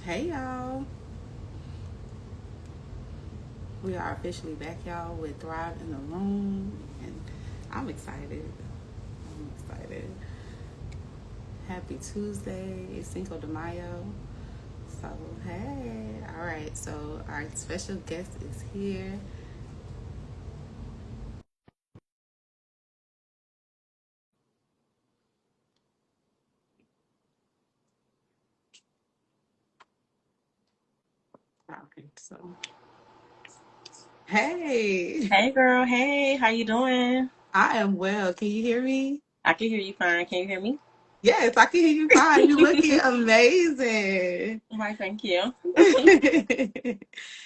Hey y'all, we are officially back, y'all, with Thrive in the Room, and I'm excited. I'm excited. Happy Tuesday, it's Cinco de Mayo. So, hey, all right, so our special guest is here. All right, so, hey, Hey girl, hey, how you doing? I am well. Can you hear me? I can hear you fine. Can you hear me? Yes, I can hear you fine. You looking amazing. Why, thank you.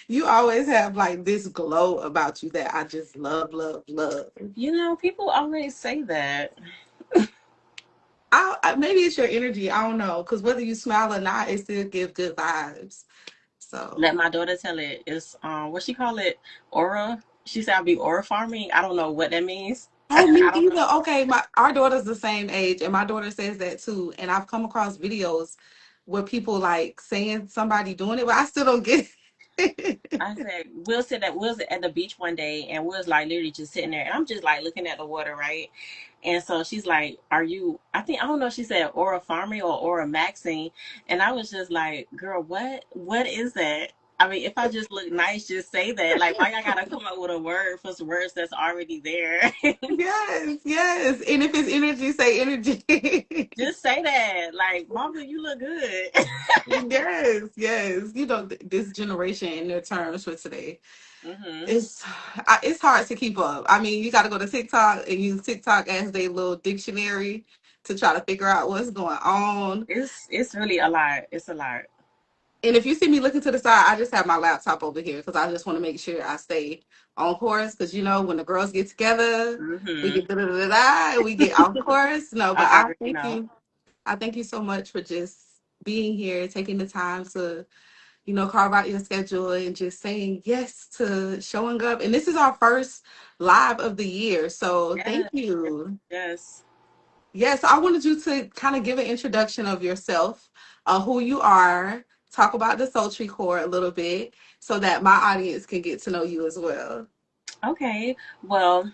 You always have like this glow about you that I just love, love, love. People always say that. Maybe it's your energy. I don't know, because whether you smile or not, it still gives good vibes. So, Let my daughter tell it. It's what she call it? Aura. She said I'll be aura farming. I don't know what that means. oh, me I don't know. either. Okay, my our daughter's the same age, and my daughter says that too. And I've come across videos where people like saying somebody doing it, but I still don't get it. I said Will's at the beach one day and Will's like literally just sitting there and I'm just like looking at the water, right? And so she's like, "Are you?" I don't know. If she said aura farming or aura maxing, and I was just like, "Girl, what? What is that?" I mean, if I just look nice, just say that. Like, why y'all gotta come up with a word for some words that's already there? Yes, yes. And if it's energy, say energy. Just say that. Like, Mama, you look good. Yes, yes. This generation in their terms for today, hmm it's hard to keep up. I mean, you got to go to TikTok and use TikTok as their little dictionary to try to figure out what's going on. It's really a lot. It's a lot. And if you see me looking to the side, I just have my laptop over here because I just want to make sure I stay on course. Because when the girls get together, we hmm get da da da da, and we get off course. No, but I I already thank know. you. I thank you so much for just being here, taking the time to carve out your schedule and just saying yes to showing up. And this is our first live of the year. So thank Yes, you. yes. Yes, I wanted you to kind of give an introduction of yourself, who you are, talk about the Sultry Core a little bit so that my audience can get to know you as well. Okay. Well,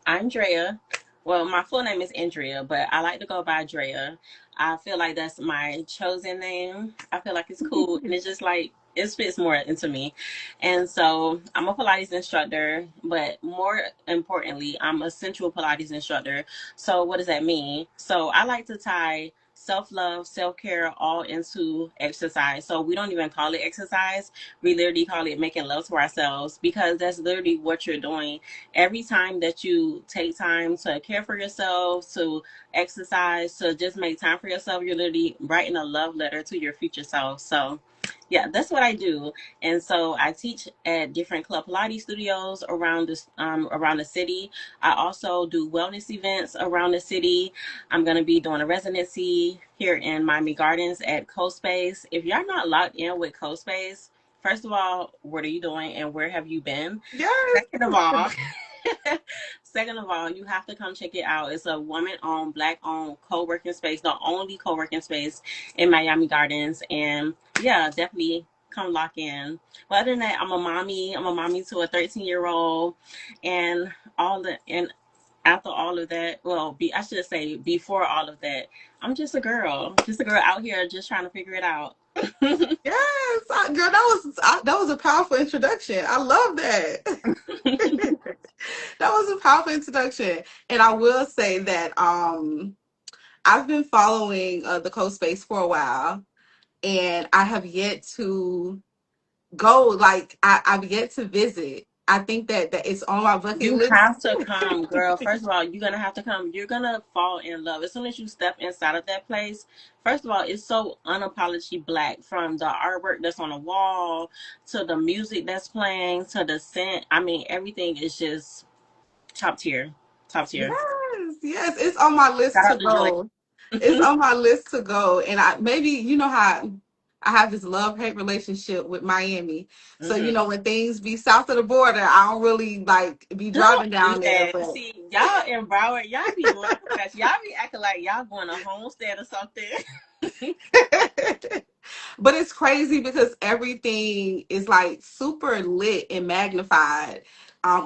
I'm Drea. Well, my full name is Andrea, but I like to go by Drea. I feel like that's my chosen name. I feel like it's cool and it's just like it fits more into me. And so I'm a Pilates instructor, but more importantly, I'm a sensual Pilates instructor. So what does that mean? So I like to tie self-love, self-care all into exercise. So we don't even call it exercise. We literally call it making love to ourselves because that's literally what you're doing every time that you take time to care for yourself, to exercise, to just make time for yourself, you're literally writing a love letter to your future self. So, yeah, that's what I do. And so I teach at different club Pilates studios around the city. I also do wellness events around the city. I'm going to be doing a residency here in Miami Gardens at CoSpace. If you're not locked in with CoSpace, first of all, what are you doing and where have you been? Yes. Second of all, second of all, you have to come check it out. It's a woman-owned, black-owned co-working space, the only co-working space in Miami Gardens, and yeah, definitely come lock in. But other than that, I'm a mommy. I'm a mommy to a 13-year-old, and all the and after all of that, well, I should say before all of that, I'm just a girl out here just trying to figure it out. Yes, girl, that was a powerful introduction. I love that. That was a powerful introduction, and I will say that I've been following the Coast Space for a while, and I have yet to go. Like I've yet to visit. I think that it's on my bucket You list. have to come, girl. First of all, you're gonna have to come. You're gonna fall in love as soon as you step inside of that place. First of all, it's so unapologetically black from the artwork that's on the wall to the music that's playing to the scent. I mean, everything is just top tier, top tier. Yes, yes, it's on my list Shout to out to Joy. go. It's on my list to go, and I maybe how I have this love hate relationship with Miami. So hmm when things be south of the border, I don't really like be driving Don't do down there. that. But See, y'all in Broward, y'all be doing too much. Y'all be acting like y'all going to homestead or something. But it's crazy because everything is like super lit and magnified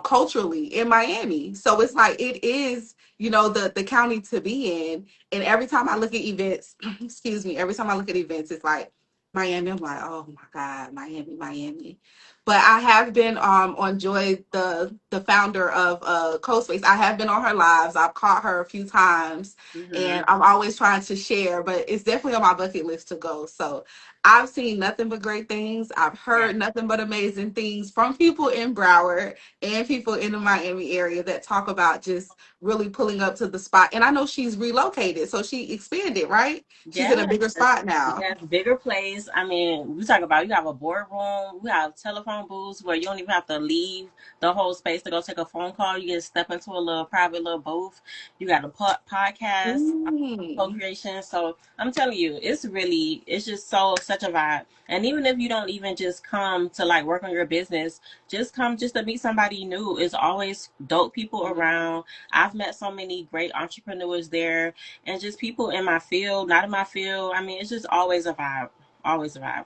culturally in Miami. So it's like it is, you know, the county to be in. And every time I look at events, excuse me, every time I look at events, it's like Miami. I'm like, oh my God, Miami, Miami. But I have been on Joy, the founder of CoSpace. I have been on her lives. I've caught her a few times, Hmm. and I'm always trying to share. But it's definitely on my bucket list to go. So I've seen nothing but great things. I've Yeah. heard nothing but amazing things from people in Broward and people in the Miami area that talk about just really pulling up to the spot. And I know she's relocated, so she expanded, right? She's in a Yeah. bigger spot now. Yeah, bigger place. I mean, we talk about you have a boardroom, we have telephone booths where you don't even have to leave the whole space to go take a phone call. You just step into a little private little booth. You got a podcast, Mm. co-creation. So I'm telling you, it's just such a vibe. And even if you don't even just come to like work on your business, just come just to meet somebody new. It's always dope people around. I've met so many great entrepreneurs there and just people in my field, not in my field. I mean, it's just always a vibe. Always a vibe.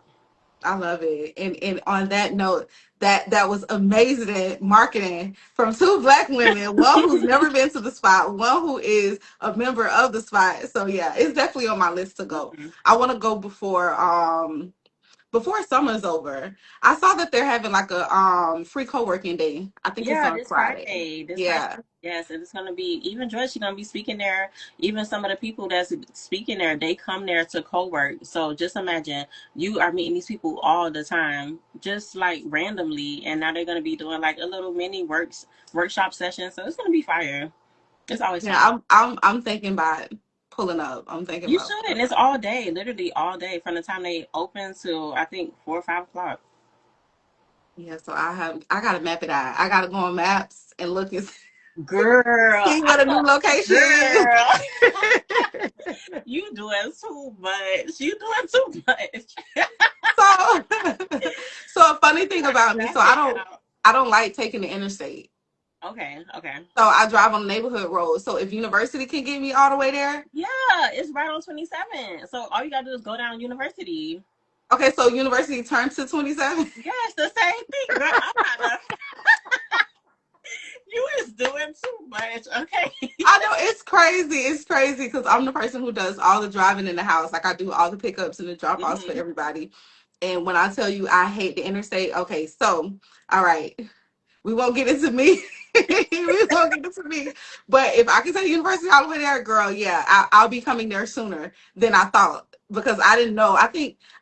I love it. And on that note, that was amazing marketing from two black women, one who's never been to the spot, one who is a member of the spot. So yeah, it's definitely on my list to go. Mhm. I want to go before summer's over. I saw that they're having like a free co-working day. I think it's Yeah, on this Friday. Friday. This Friday. Yeah. Yes, and it's gonna be even Joy, she's gonna be speaking there. Even some of the people that's speaking there, they come there to co-work. So just imagine you are meeting these people all the time, just like randomly, and now they're gonna be doing like a little mini workshop session. So it's gonna be fire. It's always Yeah, fire. I'm thinking about pulling up. I'm thinking You about should, pulling and it's up. all day, literally all day, from the time they open till I think 4 or 5 o'clock. Yeah, so I gotta map it out. I gotta go on maps and look and Girl, see what a new location is. girl, you doing too much. You doing too much. So, so a funny thing Like, about me, map it out. I don't like taking the interstate. Okay, okay. So I drive on the neighborhood road. So if University can get me all the way there, Yeah, it's right on 27. So all you gotta do is go down University. okay. So University turns to 27. Yes, the same thing, girl. I'm not gonna. You is doing too much. Okay. I know it's crazy. It's crazy because I'm the person who does all the driving in the house. Like I do all the pickups and the drop offs for Hmm. everybody. And when I tell you I hate the interstate, okay, so all right. We won't get into me. We won't get into me. But if I can say University all the way there, girl, yeah, I'll be coming there sooner than I thought because I didn't know.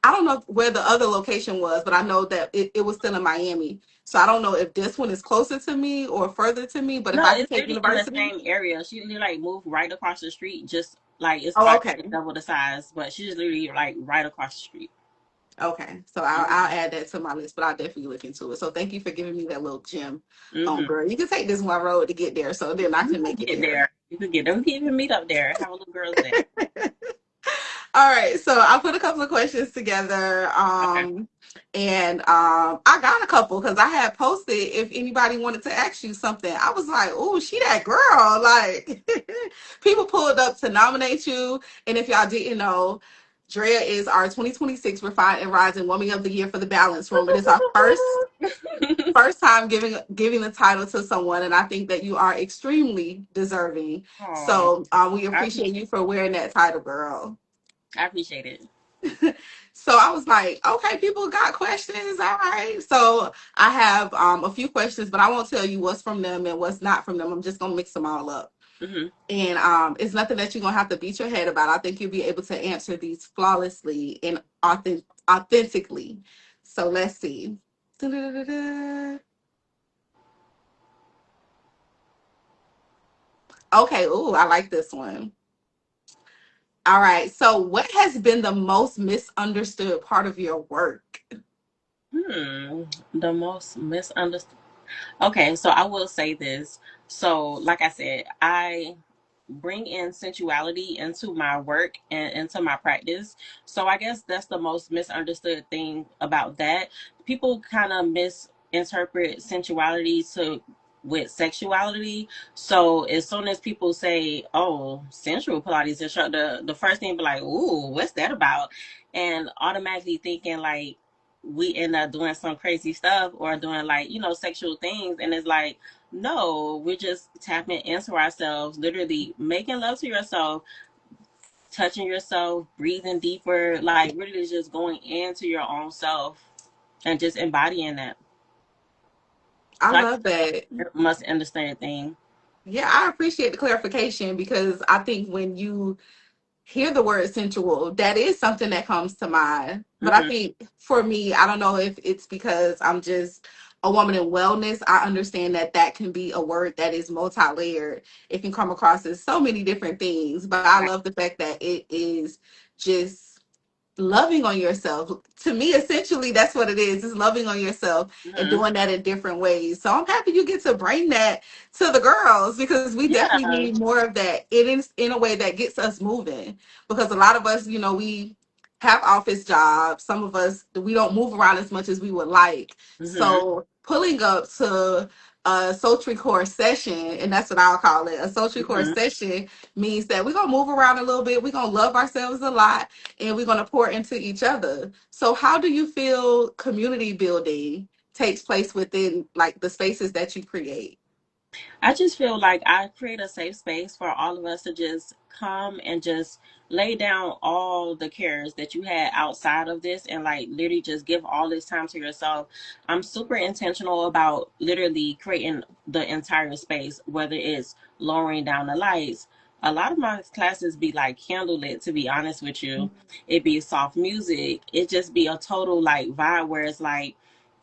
I don't know where the other location was, but I know that it was still in Miami. So I don't know if this one is closer to me or further to me. But if No, I can it's take literally in the University, same area. She literally like moved right across the street, just like it's oh, probably okay, double the size, but she's literally like right across the street. okay. So I'll Hmm. add that to my list, but I'll definitely look into it. So thank you for giving me that little gem. Hmm. Girl, you can take this one road to get there, so then I You can could make it get there. there. You could get there. We could even meet up there. Have a little girls' day. All right, so I put a couple of questions together, Okay. and I got a couple because I had posted if anybody wanted to ask you something. I was like, "Oh, she that girl!" Like people pulled up to nominate you, and if y'all didn't know, Drea is our 2026 Refined and Rising Woman of the Year for the Balance Room. It is our first time giving the title to someone, and I think that you are extremely deserving. Oh, So we I appreciate appreciate you for wearing that title, girl. I appreciate it. So I was like, okay, people got questions. All right. So I have a few questions, but I won't tell you what's from them and what's not from them. I'm just gonna mix them all up. Hmm. And it's nothing that you're gonna have to beat your head about. I think you'll be able to answer these flawlessly and authentically. So let's see. Da-da-da-da-da. Okay, ooh, I like this one. All right. So what has been the most misunderstood part of your work? The most misunderstood. Okay, so I will say this. So, like I said, I bring in sensuality into my work and into my practice. So, I guess that's the most misunderstood thing about that. People kind of misinterpret sensuality to with sexuality. So, as soon as people say, "Oh, sensual Pilates instructor," the first thing be like, "Ooh, what's that about?" and automatically thinking like we end up doing some crazy stuff or doing like, you know, sexual things. And it's like, no, we're just tapping into ourselves, literally making love to yourself, touching yourself, breathing deeper, like really just going into your own self and just embodying that. I So I love that. must understand thing. Yeah, I appreciate the clarification because I think when you hear the word sensual, that is something that comes to mind. But I Mm-hmm. think for me, I don't know if it's because I'm just a woman in wellness. I understand that that can be a word that is multi-layered. It can come across as so many different things. But I Right. love the fact that it is just loving on yourself. To me, essentially, that's what it is loving on yourself and Mm-hmm. doing that in different ways. So I'm happy you get to bring that to the girls because we definitely Yeah. need more of that. It is in a way that gets us moving because a lot of us, you know, we have office jobs. Some of us, we don't move around as much as we would like. Mm-hmm. So pulling up to a sultry core session, and that's what I'll call it, a sultry core Mm-hmm. session, means that we're gonna move around a little bit, we're gonna love ourselves a lot, and we're going to pour into each other. So how do you feel community building takes place within like the spaces that you create? I just feel like I create a safe space for all of us to just come and just lay down all the cares that you had outside of this and like literally just give all this time to yourself. I'm super intentional about literally creating the entire space, whether it's lowering down the lights. A lot of my classes be like candlelit, to be honest with you. It be soft music. It just be a total like vibe where it's like,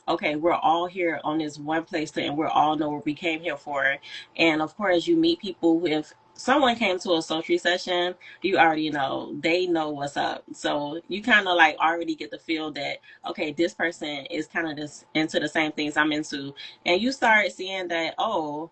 okay, we're all here on this one place to, and we're all know what we came here for. And of course, you meet people. If someone came to a sultry session, you already know they know what's up. So you kind of like already get the feel that okay, this person is kind of just into the same things I'm into, and you start seeing that oh,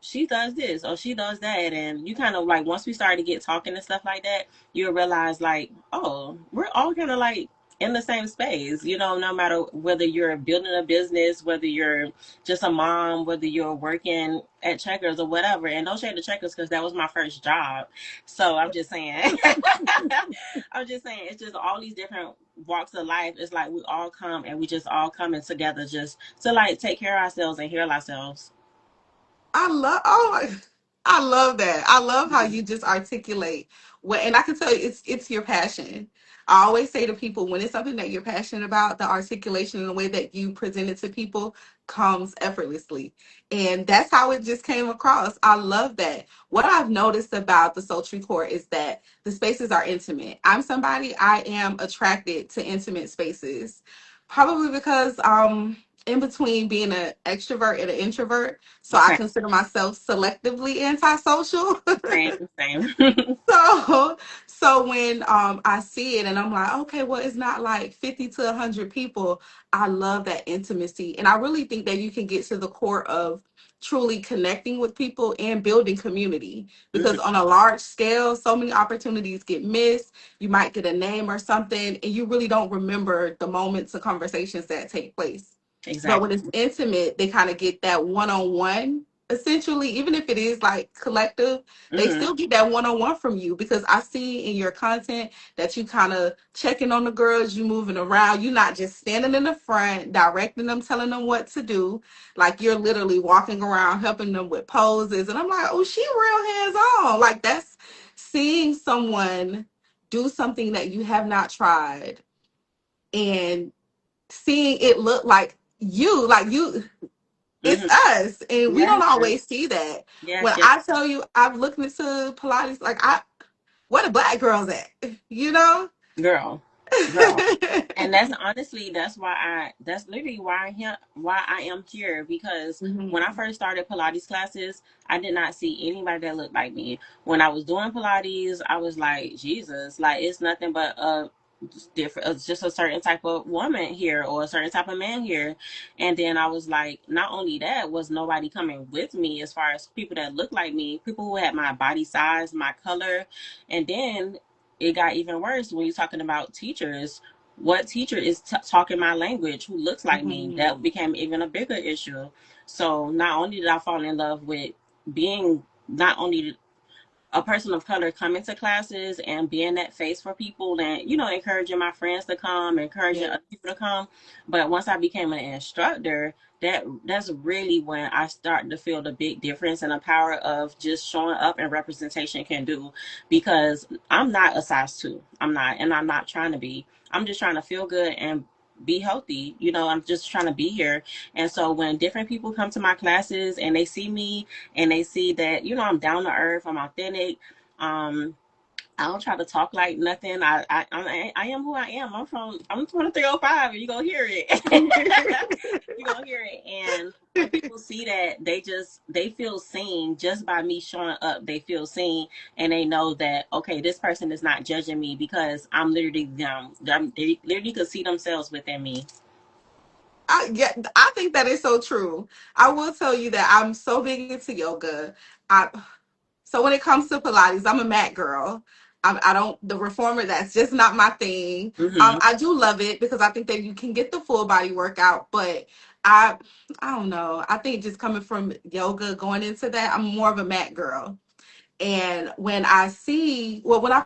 she does this or she does that, and you kind of like once we started to get talking and stuff like that, you'll realize like oh, we're all kind of like in the same space, you know, no matter whether you're building a business, whether you're just a mom, whether you're working at Checkers or whatever. And don't shade the Checkers because that was my first job, so I'm just saying I'm just saying it's just all these different walks of life. It's like we all come and we just all coming together just to like take care of ourselves and heal ourselves. I love that. I love how Mhm. you just articulate what, and I can tell you it's your passion. I always say to people when it's something that you're passionate about, the articulation and the way that you present it to people comes effortlessly. And that's how it just came across. I love that. What I've noticed about the Sultry Court is that the spaces are intimate. I'm somebody, I am attracted to intimate spaces. Probably because in between being an extrovert and an introvert, so I Same, consider myself selectively antisocial. same, same. so so when I see it and I'm like, okay, well, it's not like 50 to 100 people. I love that intimacy. And I really think that you can get to the core of truly connecting with people and building community because Mhm. on a large scale, so many opportunities get missed. You might get a name or something and you really don't remember the moments of conversations that take place. But when Exactly. it's intimate, they kind of get that one on one. Essentially, even if it is like collective, they Hmm. still get that one on one from you because I see in your content that you kind of checking on the girls, you moving around. You're not just standing in the front, directing them, telling them what to do. Like you're literally walking around, helping them with poses. And I'm like, oh, she real hands on. Like that's seeing someone do something that you have not tried and seeing it look like you it's Hmm. us and we Yeah. don't always see that. Yes. When Yes. I tell you I've looked into Pilates, like I where the black girls at, you know. Girl. Girl. And that's honestly that's literally why I am here, because when I Mhm. first started Pilates classes, I did not see anybody that looked like me. When I was doing Pilates, I was like, Jesus, like it's nothing but a different, just a certain type of woman here or a certain type of man here. And then I was like, not only that, was nobody coming with me as far as people that look like me, people who had my body size, my color. And then it got even worse when you're talking about teachers. What teacher is talking my language who looks like me? That Mhm. became even a bigger issue. So not only did I fall in love with being not only a person of color coming to classes and being that face for people and, you know, encouraging my friends to come, encouraging Yeah. other people to come. But once I became an instructor, that's really when I started to feel the big difference and the power of just showing up and representation can do. Because I'm not a size two. I'm not, and I'm not trying to be. I'm just trying to feel good and be healthy. You know, I'm just trying to be here. And so when different people come to my classes and they see me and they see that, you know, I'm down to earth, I'm authentic. Um, I don't try to talk like nothing. I am who I am. I'm 2305 and you're gonna hear it. You're gonna hear it. And when people see that, they feel seen just by me showing up. They feel seen and they know that okay, this person is not judging me because I'm literally them. They literally could see themselves within me. Yeah, I think that is so true. I will tell you that I'm so big into yoga. I So when it comes to Pilates, I'm a mat girl. I don't the reformer. That's just not my thing. Hmm. I do love it because I think that you can get the full body workout, but I I don't know. I think just coming from yoga going into that, I'm more of a mat girl. And when I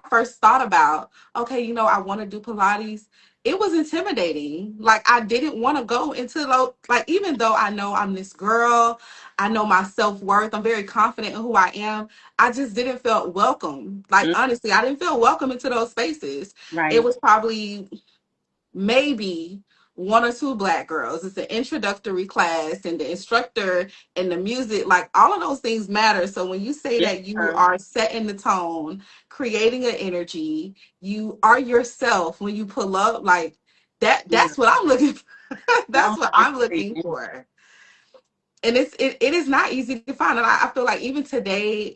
first thought about, okay, I want to do Pilates, it was intimidating. Like, I didn't want to go into like, even though I know I'm this girl, I know my self worth, I'm very confident in who I am. I just didn't feel welcome. Like, honestly, I didn't feel welcome into those spaces. It Right. was probably maybe one or two black girls. It's an introductory class, and the instructor and the music, like all of those things matter. So when you say Yeah. that you are setting the tone, creating an energy, you are yourself when you pull up, like Yeah. that's what I'm looking for. No, That's what I I'm looking agree. for. And it is not easy to find. And I feel like even today,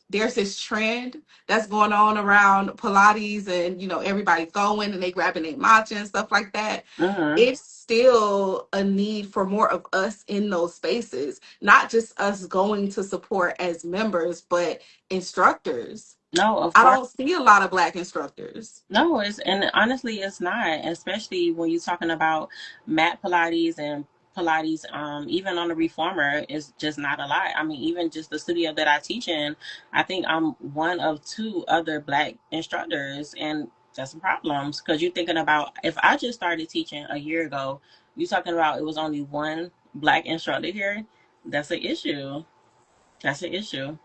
there's this trend that's going on around Pilates, and everybody's going and they grabbing their matcha and stuff like that. Hmm. It's still a need for more of us in those spaces, not just us going to support as members, but instructors. No, of I course. don't see a lot of black instructors. No, it's and honestly, it's not. Especially when you're talking about mat Pilates and Pilates, even on the reformer, it's just not a lot. I mean, even just the studio that I teach in, I think I'm one of two other black instructors, and that's some problems because you're thinking about if I just started teaching a year ago, you're talking about it was only one black instructor here. That's an issue. That's an issue.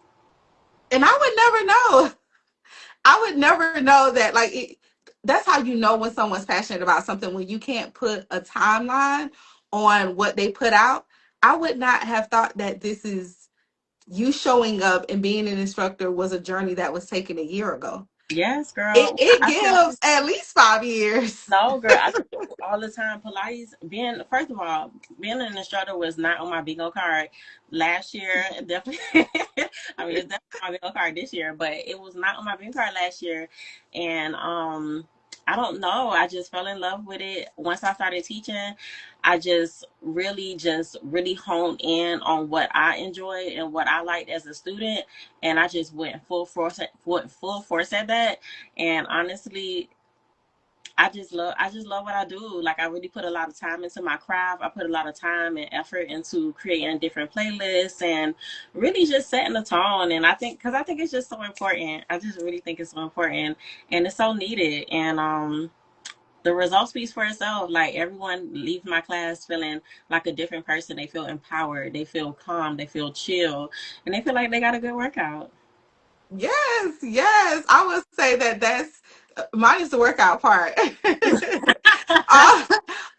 And I would never know. I would never know that. Like, that's how you know when someone's passionate about something, when you can't put a timeline on what they put out. I would not have thought that this is you showing up and being an instructor was a journey that was taken a year ago. Yes, It girl. it I tell gives at least 5 years. no, girl, I tell people all the time, Pilates, being, first of all, being an instructor was not on my bingo card last year. Definitely, I mean, it's definitely on my bingo card this year, but it was not on my bingo card last year. And, I don't know. I just fell in love with it. Once I started teaching, I just really honed in on what I enjoyed and what I liked as a student. And I just full force at that. And honestly, I just love what I do. Like I really put a lot of time into my craft. I put a lot of time and effort into creating different playlists and really just setting the tone. And I think because I think it's just so important. I just really think it's so important and it's so needed. And the results speaks for itself. Like everyone leaves my class feeling like a different person. They feel empowered. They feel calm. They feel chill, and they feel like they got a good workout. Yes, yes. I would say that that's mine is the workout part. all,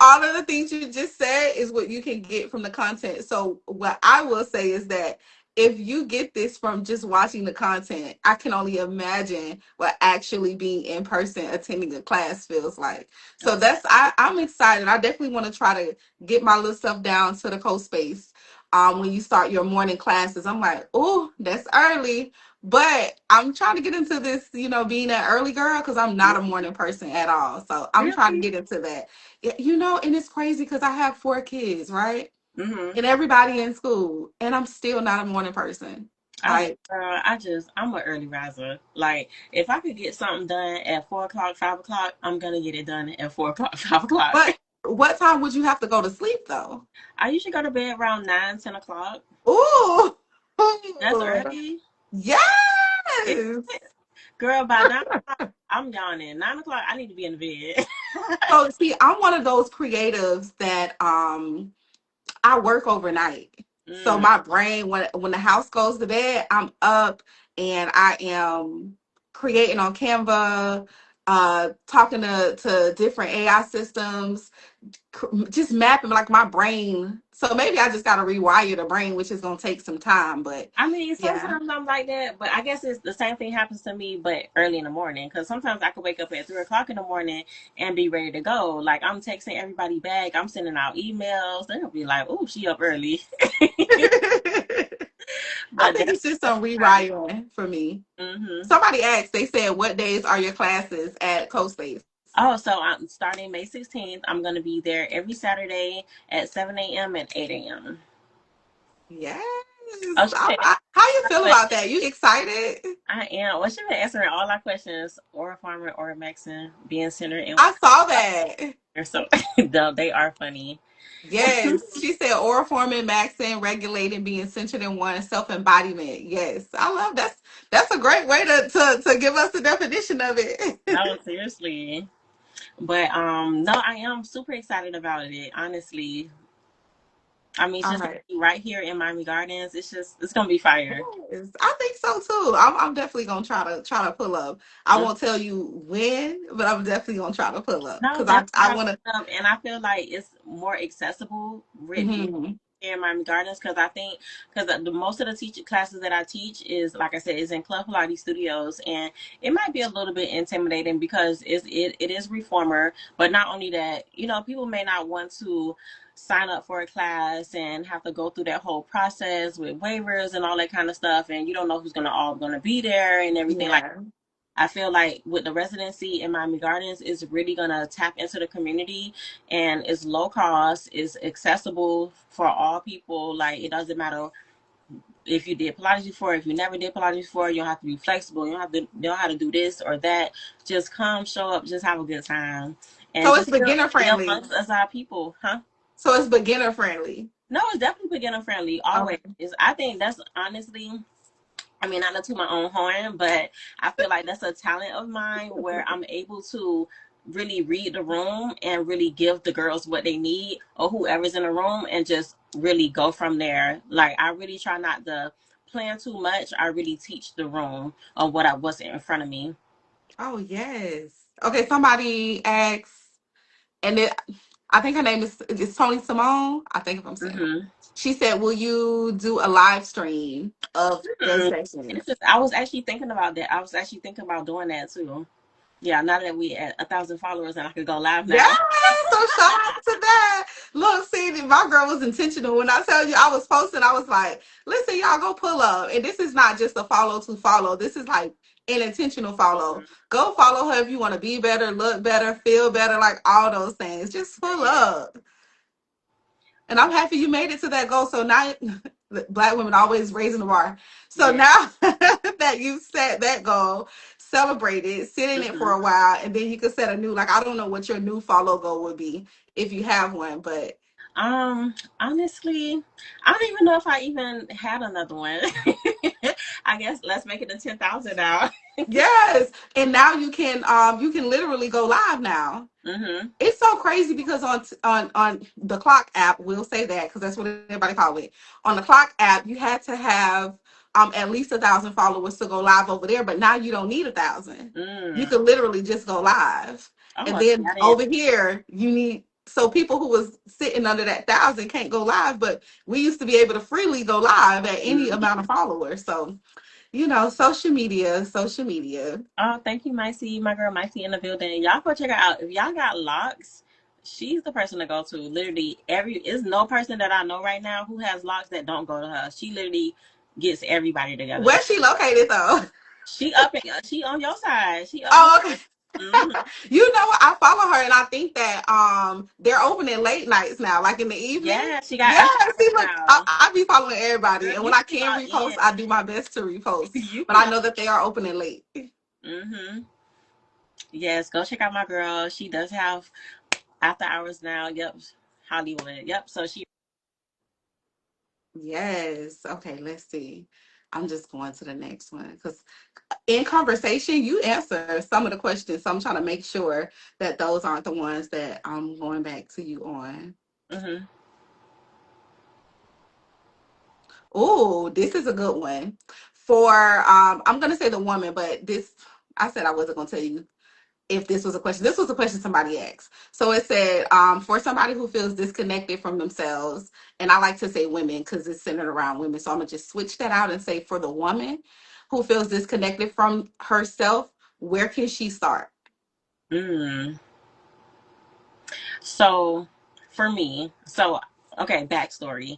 all of the things you just said is what you can get from the content. So what I will say is that if you get this from just watching the content, I can only imagine what actually being in person attending a class feels like. So Absolutely. I'm excited. I definitely want to try to get my little stuff down to the coast space. When you start your morning classes, I'm like, oh, that's early. But I'm trying to get into this, being an early girl, because I'm not a morning person at all. So I'm trying to Really? get into that. And it's crazy because I have 4 kids, right? Mm-hmm. And everybody in school, and I'm still not a morning person. Like, I'm an early riser. Like, if I could get something done at 4 o'clock, 5 o'clock, I'm gonna get it done at 4 o'clock, 5 o'clock. but what time would you have to go to sleep though? I usually go to bed around 9, 10 o'clock. Ooh, That's early. yes. It, Yes. girl, by 9 o'clock, I'm yawning. 9 o'clock, I need to be in the bed. So see, I'm one of those creatives that I work overnight. So Mm. my brain, when the house goes to bed, I'm up and I am creating on Canva, talking to different AI systems, just mapping like my brain. So maybe I just got to rewire the brain, which is gonna take some time. But I mean, yeah. sometimes I'm like that, but I guess it's the same thing happens to me, but early in the morning. Because sometimes I could wake up at 3 o'clock in the morning and be ready to go. Like I'm texting everybody back, I'm sending out emails. They'll be like, "Oh, she up early." I But think it's just that's some fine. rewiring for me. Mm-hmm. Somebody asked, they said, what days are your classes at CoSpace? Oh, so I'm starting May 16th. I'm gonna be there every Saturday at 7 a.m. and 8 a.m. Yes. Oh, she been How you feel answering about that? You excited? I am. Well, she been answering all our questions. Aura Farmer, Aura Maxon, being centered in I saw that. one. So they are funny. Yes. She said oral forming, maxing, regulating, being centered in one, self-embodiment. Yes. I love that's a great way to give us the definition of it. No, seriously. But no, I am super excited about it. Honestly, I mean, it's All just gonna right. be right here in Miami Gardens. It's gonna be fire. Yes, I think so too. I'm definitely gonna try to pull up. I won't tell you when, but I'm definitely gonna try to pull up No, because definitely I try to want to. look up, and I feel like it's more accessible Hmm. here in Miami Gardens because I think because the most of the teaching classes that I teach is like I said is in Club Pilates studios, and it might be a little bit intimidating because it is reformer, but not only that, people may not want to sign up for a class and have to go through that whole process with waivers and all that kind of stuff, and you don't know who's gonna be there and everything like. Yeah. I feel like with the residency in Miami Gardens, it's really gonna tap into the community, and it's low cost, it's accessible for all people. Like it doesn't matter if you did Pilates before, if you never did Pilates before, you don't have to be flexible. You don't have to know how to do this or that. Just come, show up, just have a good time, and So it's just beginner be friendly. amongst us, our people, huh? So it's beginner friendly. No, it's definitely beginner friendly. Always. Okay. I think that's honestly, I mean, not to my own horn, but I feel like that's a talent of mine where I'm able to really read the room and really give the girls what they need or whoever's in the room and just really go from there. Like I really try not to plan too much. I really teach the room on what's in front of me. Oh yes. Okay. Somebody asked, and I think her name is Tony Simone. I think if I'm saying it. Mm-hmm. She said, "Will you do a live stream of the Mm-hmm. sessions?" I was actually thinking about that. I was actually thinking about doing that too. Yeah, now that we at 1,000 followers and I could go live Yeah, now. so shout out to that. Look, see, my girl was intentional. When I tell you I was posting, I was like, listen, y'all go pull up. And this is not just a follow to follow. This is like an intentional follow. Go follow her if you want to be better, look better, feel better, like all those things. Just pull Yeah. up. And I'm happy you made it to that goal. So now, Black women always raising the bar. So Yeah. now that you set that goal, celebrate it, sit in it for Mm-hmm. a while, and then you can set a new. Like I don't know what your new follow goal would be if you have one, but Honestly, I don't even know if I even had another one. I guess let's make it a 10,000 now. yes. And now you can literally go live now. Mm-hmm. It's so crazy because on the clock app, we'll say that because that's what everybody call it. On the clock app, you had to have at least 1,000 followers to go live over there, but now you don't need 1,000. You Mm. can literally just go live, and Oh, then I didn't. over here you need. So people who was sitting under that 1,000 can't go live, but we used to be able to freely go live at any Mm. amount of followers. So social media, social media. Oh, thank you, Micey. My girl Micey in the building. Y'all go check her out. If y'all got locks, she's the person to go to. Literally, is no person that I know right now who has locks that don't go to her. She literally gets everybody together. Where's she located though? She on your side. She up Oh, north. okay. Mm-hmm. You know what? I follow her, and I think that they're opening late nights now, like in the evening. Yeah, she got Yeah, extra see, hours look, now. I be following everybody, Girl, and you when I be can locked repost, in. I do my best to repost. You But be I locked. know that they are opening late. Mm-hmm. Yes, go check out my girl. She does have after hours now. Yep, Hollywood. Yep. So she. Yes. Okay. Let's see. I'm just going to the next one because in conversation, you answer some of the questions. So I'm trying to make sure that those aren't the ones that I'm going back to you on. Mhm. Oh, this is a good one. For I'm gonna say the woman, but this I said I wasn't gonna tell you if this was a question. This was a question somebody asked. So it said, for somebody who feels disconnected from themselves, and I like to say women because it's centered around women. So I'm gonna just switch that out and say for the woman who feels disconnected from herself, where can she start? Mm. So for me, so okay, backstory.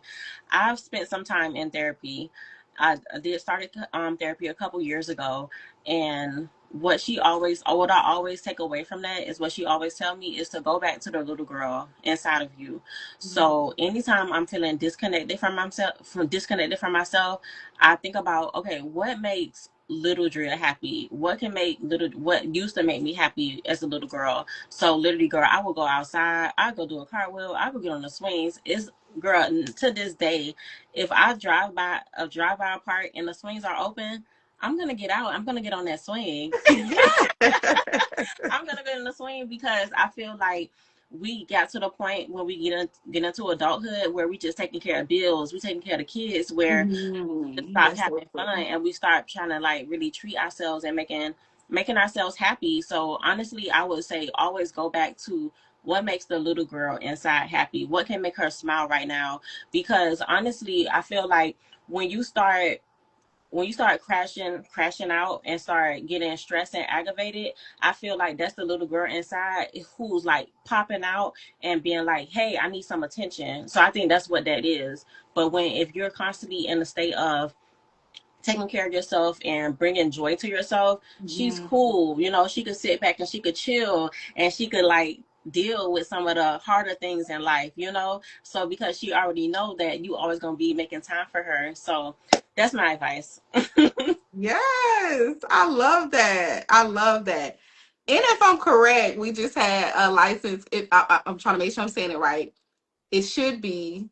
I've spent some time in therapy. I did started therapy a couple years ago, and what I always take away from that is what she always tell me is to go back to the little girl inside of you. So anytime I'm feeling disconnected from myself, I think about, okay, what makes little Drea happy? What used to make me happy as a little girl? So literally, girl, I will go outside. I go do a cartwheel. I will get on the swings. It's girl to this day. If I drive by a park and the swings are open, I'm gonna get out. I'm gonna get on that swing. Yeah. I'm gonna get in the swing because I feel like we got to the point when we get into adulthood where we just taking care of bills, we taking care of the kids, where stop That's so having fun true. and we start trying to like really treat ourselves and making ourselves happy. So honestly, I would say always go back to what makes the little girl inside happy. What can make her smile right now? Because honestly, I feel like when you start crashing out and start getting stressed and aggravated, I feel like that's the little girl inside who's like popping out and being like, hey, I need some attention. So I think that's what that is. But if you're constantly in a state of taking care of yourself and bringing joy to yourself, she's Mhm. cool. She could sit back and she could chill and she could like deal with some of the harder things in life. So because she already know that you always gonna be making time for her. So that's my advice. Yes, I love that. I love that. And if I'm correct, we just had a license. I'm trying to make sure I'm saying it right. It should be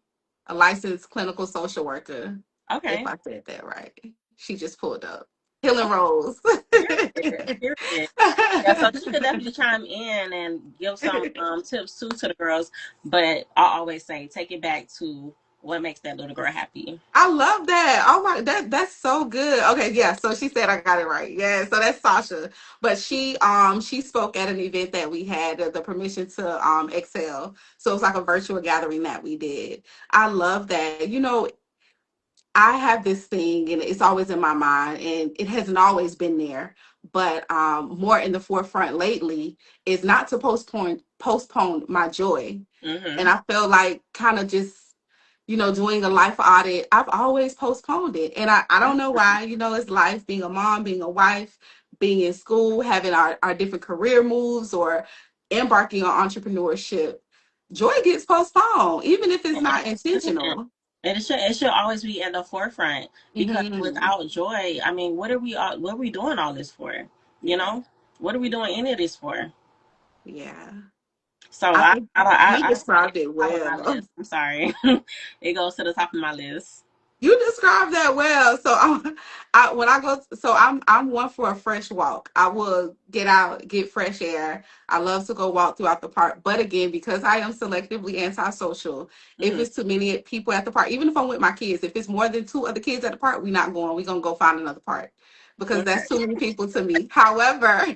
a licensed clinical social worker. If Okay. I said that right, she just pulled up. Healing Rose. Period. Period. Yeah, so she could definitely chime in and give some tips too to the girls. But I always say take it back to what makes that little girl happy. I love that. Oh my, that's so good. Okay, yeah. So she said I got it right. Yeah. So that's Sasha, but she spoke at an event that we had the permission to excel. So it was like a virtual gathering that we did. I love that. I have this thing, and it's always in my mind, and it hasn't always been there, but more in the forefront lately is not to postpone my joy. And Mm-hmm. I feel like kind of just doing a life audit, I've always postponed it. And I don't know why, it's life, being a mom, being a wife, being in school, having our different career moves, or embarking on entrepreneurship. Joy gets postponed, even if it's not intentional. And it should always be in the forefront because Hmm. without joy, I mean, what are we doing all this for? You know, what are we doing any of this for? Yeah. So I I think I you I, I say described it top of my well. list. I'm sorry, it goes to the top of my list. You described that well. So when I go, so I'm one for a fresh walk. I will get out, get fresh air. I love to go walk throughout the park. But again, because I am selectively antisocial, if Mm-hmm. it's too many people at the park, even if I'm with my kids, if it's more than two other kids at the park, we're not going. We're gonna go find another park because Okay. that's too many people to me. However,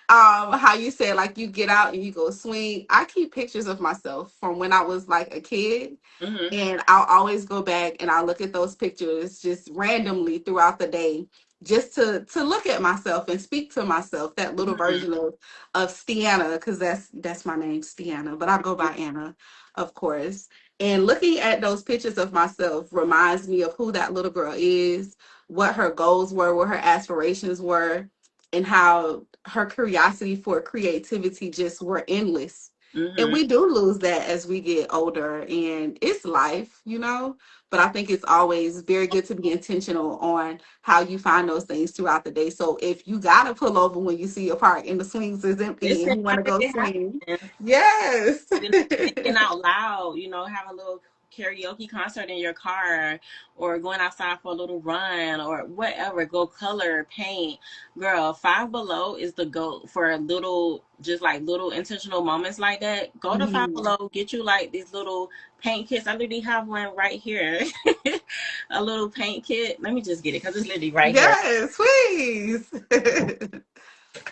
how you said like you get out and you go swing. I keep pictures of myself from when I was like a kid, Mm-hmm. and I'll always go back and I'll look at those pictures just randomly throughout the day, just to look at myself and speak to myself, that little Mm-hmm. version of Stiana, because that's my name, Stiana, but I go by Anna, of course. And looking at those pictures of myself reminds me of who that little girl is, what her goals were, what her aspirations were, and how her curiosity for creativity just were endless. And Mm-hmm. we do lose that as we get older, and it's life, but I think it's always very good to be intentional on how you find those things throughout the day. So if you gotta pull over when you see a park and the swings is empty It's and been you want to go it swing, happens. yes. Thinking out loud, have a little. karaoke concert in your car, or going outside for a little run, or whatever. Go color, paint. Girl, Five Below is the go for little, just like little intentional moments like that. Go to Five Mhm. Below, get you like these little paint kits. I literally have one right here. A little paint kit. Let me just get it because it's literally right here. Yes, please.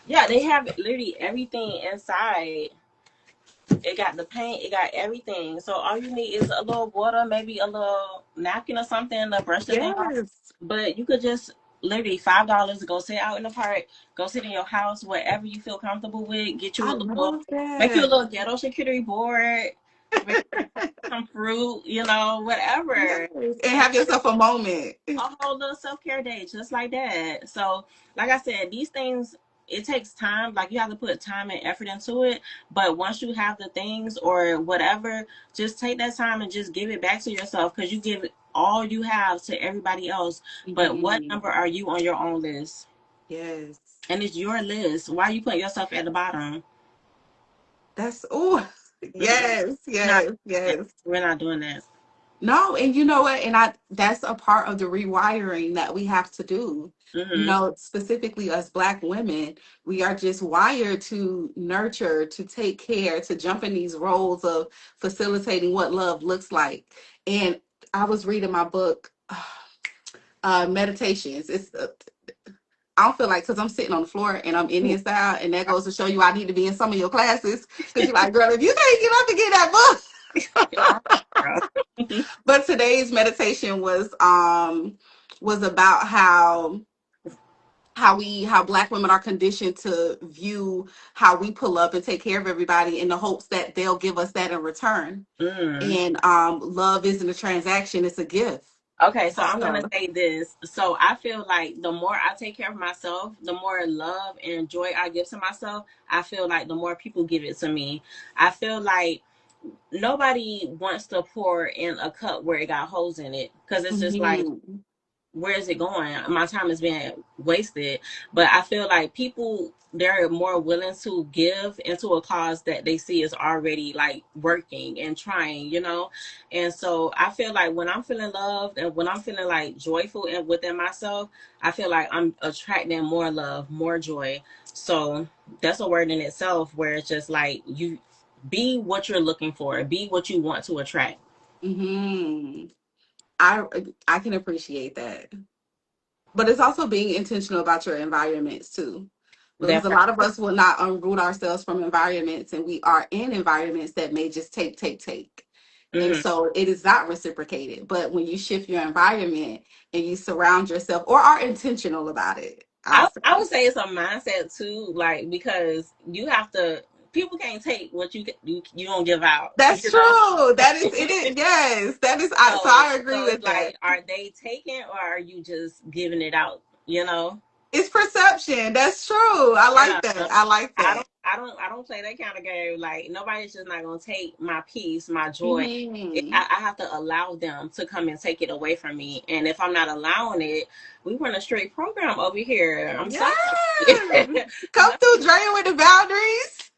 Yeah, they have literally everything inside. It got the paint, it got everything. So all you need is a little water, maybe a little napkin or something to brush the thing off. Yes, But you could just literally $5 go sit out in the park, go sit in your house, wherever you feel comfortable with. Get you I a little, love make you a that. little ghetto charcuterie board, make some fruit, Yes, whatever. and And have yourself a moment. a whole little self care day, just like that. So, like I said, these things, it takes time. Like you have to put time and effort into it. But once you have the things or whatever, just take that time and just give it back to yourself, because you give all you have to everybody else. But what Mhm. number are you on your own list? Yes, And it's your list. Why you put yourself at the bottom? that's oh, Mm-mm. yes, We're not yes, doing that. yes. We're not doing that. No, and you know what? And I that's a part of the rewiring that we have to do. You Mm-hmm. know, specifically us Black women, we are just wired to nurture, to take care, to jump in these roles of facilitating what love looks like. And I was reading my book, Meditations. I don't feel like because I'm sitting on the floor and I'm Indian style, and that goes to show you I need to be in some of your classes because you're like, girl, if you can't get up to get that You're book. wrong. But today's meditation was about how Black women are conditioned to view how we pull up and take care of everybody in the hopes that they'll give us that in return. Mm. And love isn't a transaction, it's a gift. Okay, so I'm gonna So, say this. So I feel like the more I take care of myself, the more love and joy I give to myself, I feel like the more people give it to me. I feel like nobody wants to pour in a cup where it got holes in it, because it's just like, mhm, where is it going? My time is being wasted. But I feel like people, they're more willing to give into a cause that they see is already like working and trying. And so I feel like when I'm feeling loved and when I'm feeling like joyful and within myself, I feel like I'm attracting more love, more joy. So that's a word in itself, where it's just like, you be what you're looking for, be what you want to attract. mhm. I I can appreciate that. But it's also being intentional about your environments too. Because That a part. lot of us will not unroot ourselves from environments, and we are in environments that may just take, take, take. And Mhm. so it is not reciprocated. But when you shift your environment and you surround yourself or are intentional about it, I'll I say. would say it's a mindset too, like, because you have to. People can't take what you don't give out. That's true. That is it. Yes, that is. So So I agree so it's with that. like, are they taking or are you just giving it out? You know? It's perception. That's true. I like Yeah. that. I like I that. don't I don't I don't play that kind of game. Like, nobody's just not gonna take my peace, my joy. Hmm. I have to allow them to come and take it away from me. And if I'm not allowing it, we run a straight program over here. I'm sorry. Yes. Come No, through, Drea, with the boundaries.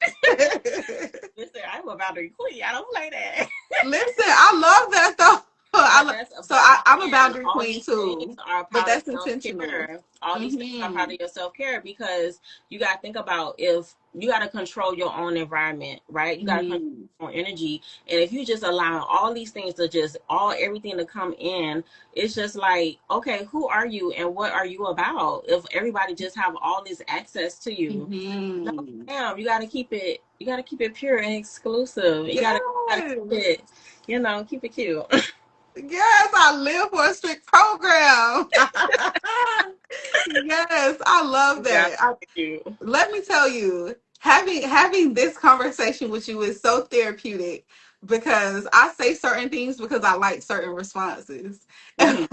listen, I'm a boundary queen. I don't play that. Listen, I love that though. But that's So but I'm a again, boundary all queen these things too, are but part of that's self intentional. care. All these things are part Hmm. of your self care, because you gotta think about, if you gotta control your own environment, right? You gotta control Hmm. your own energy. And if you just allow all these things to just all everything to come in, it's just like, okay, who are you and what are you about? If everybody just have all this access to you. No, Hmm. damn, you gotta keep it pure and exclusive. You gotta keep Yes. it, keep it cute. Yes, I live for a strict program. Yes, I love You gotta that. keep it cute. Let me tell you, having this conversation with you is so therapeutic because I say certain things because I like certain responses. Mhm.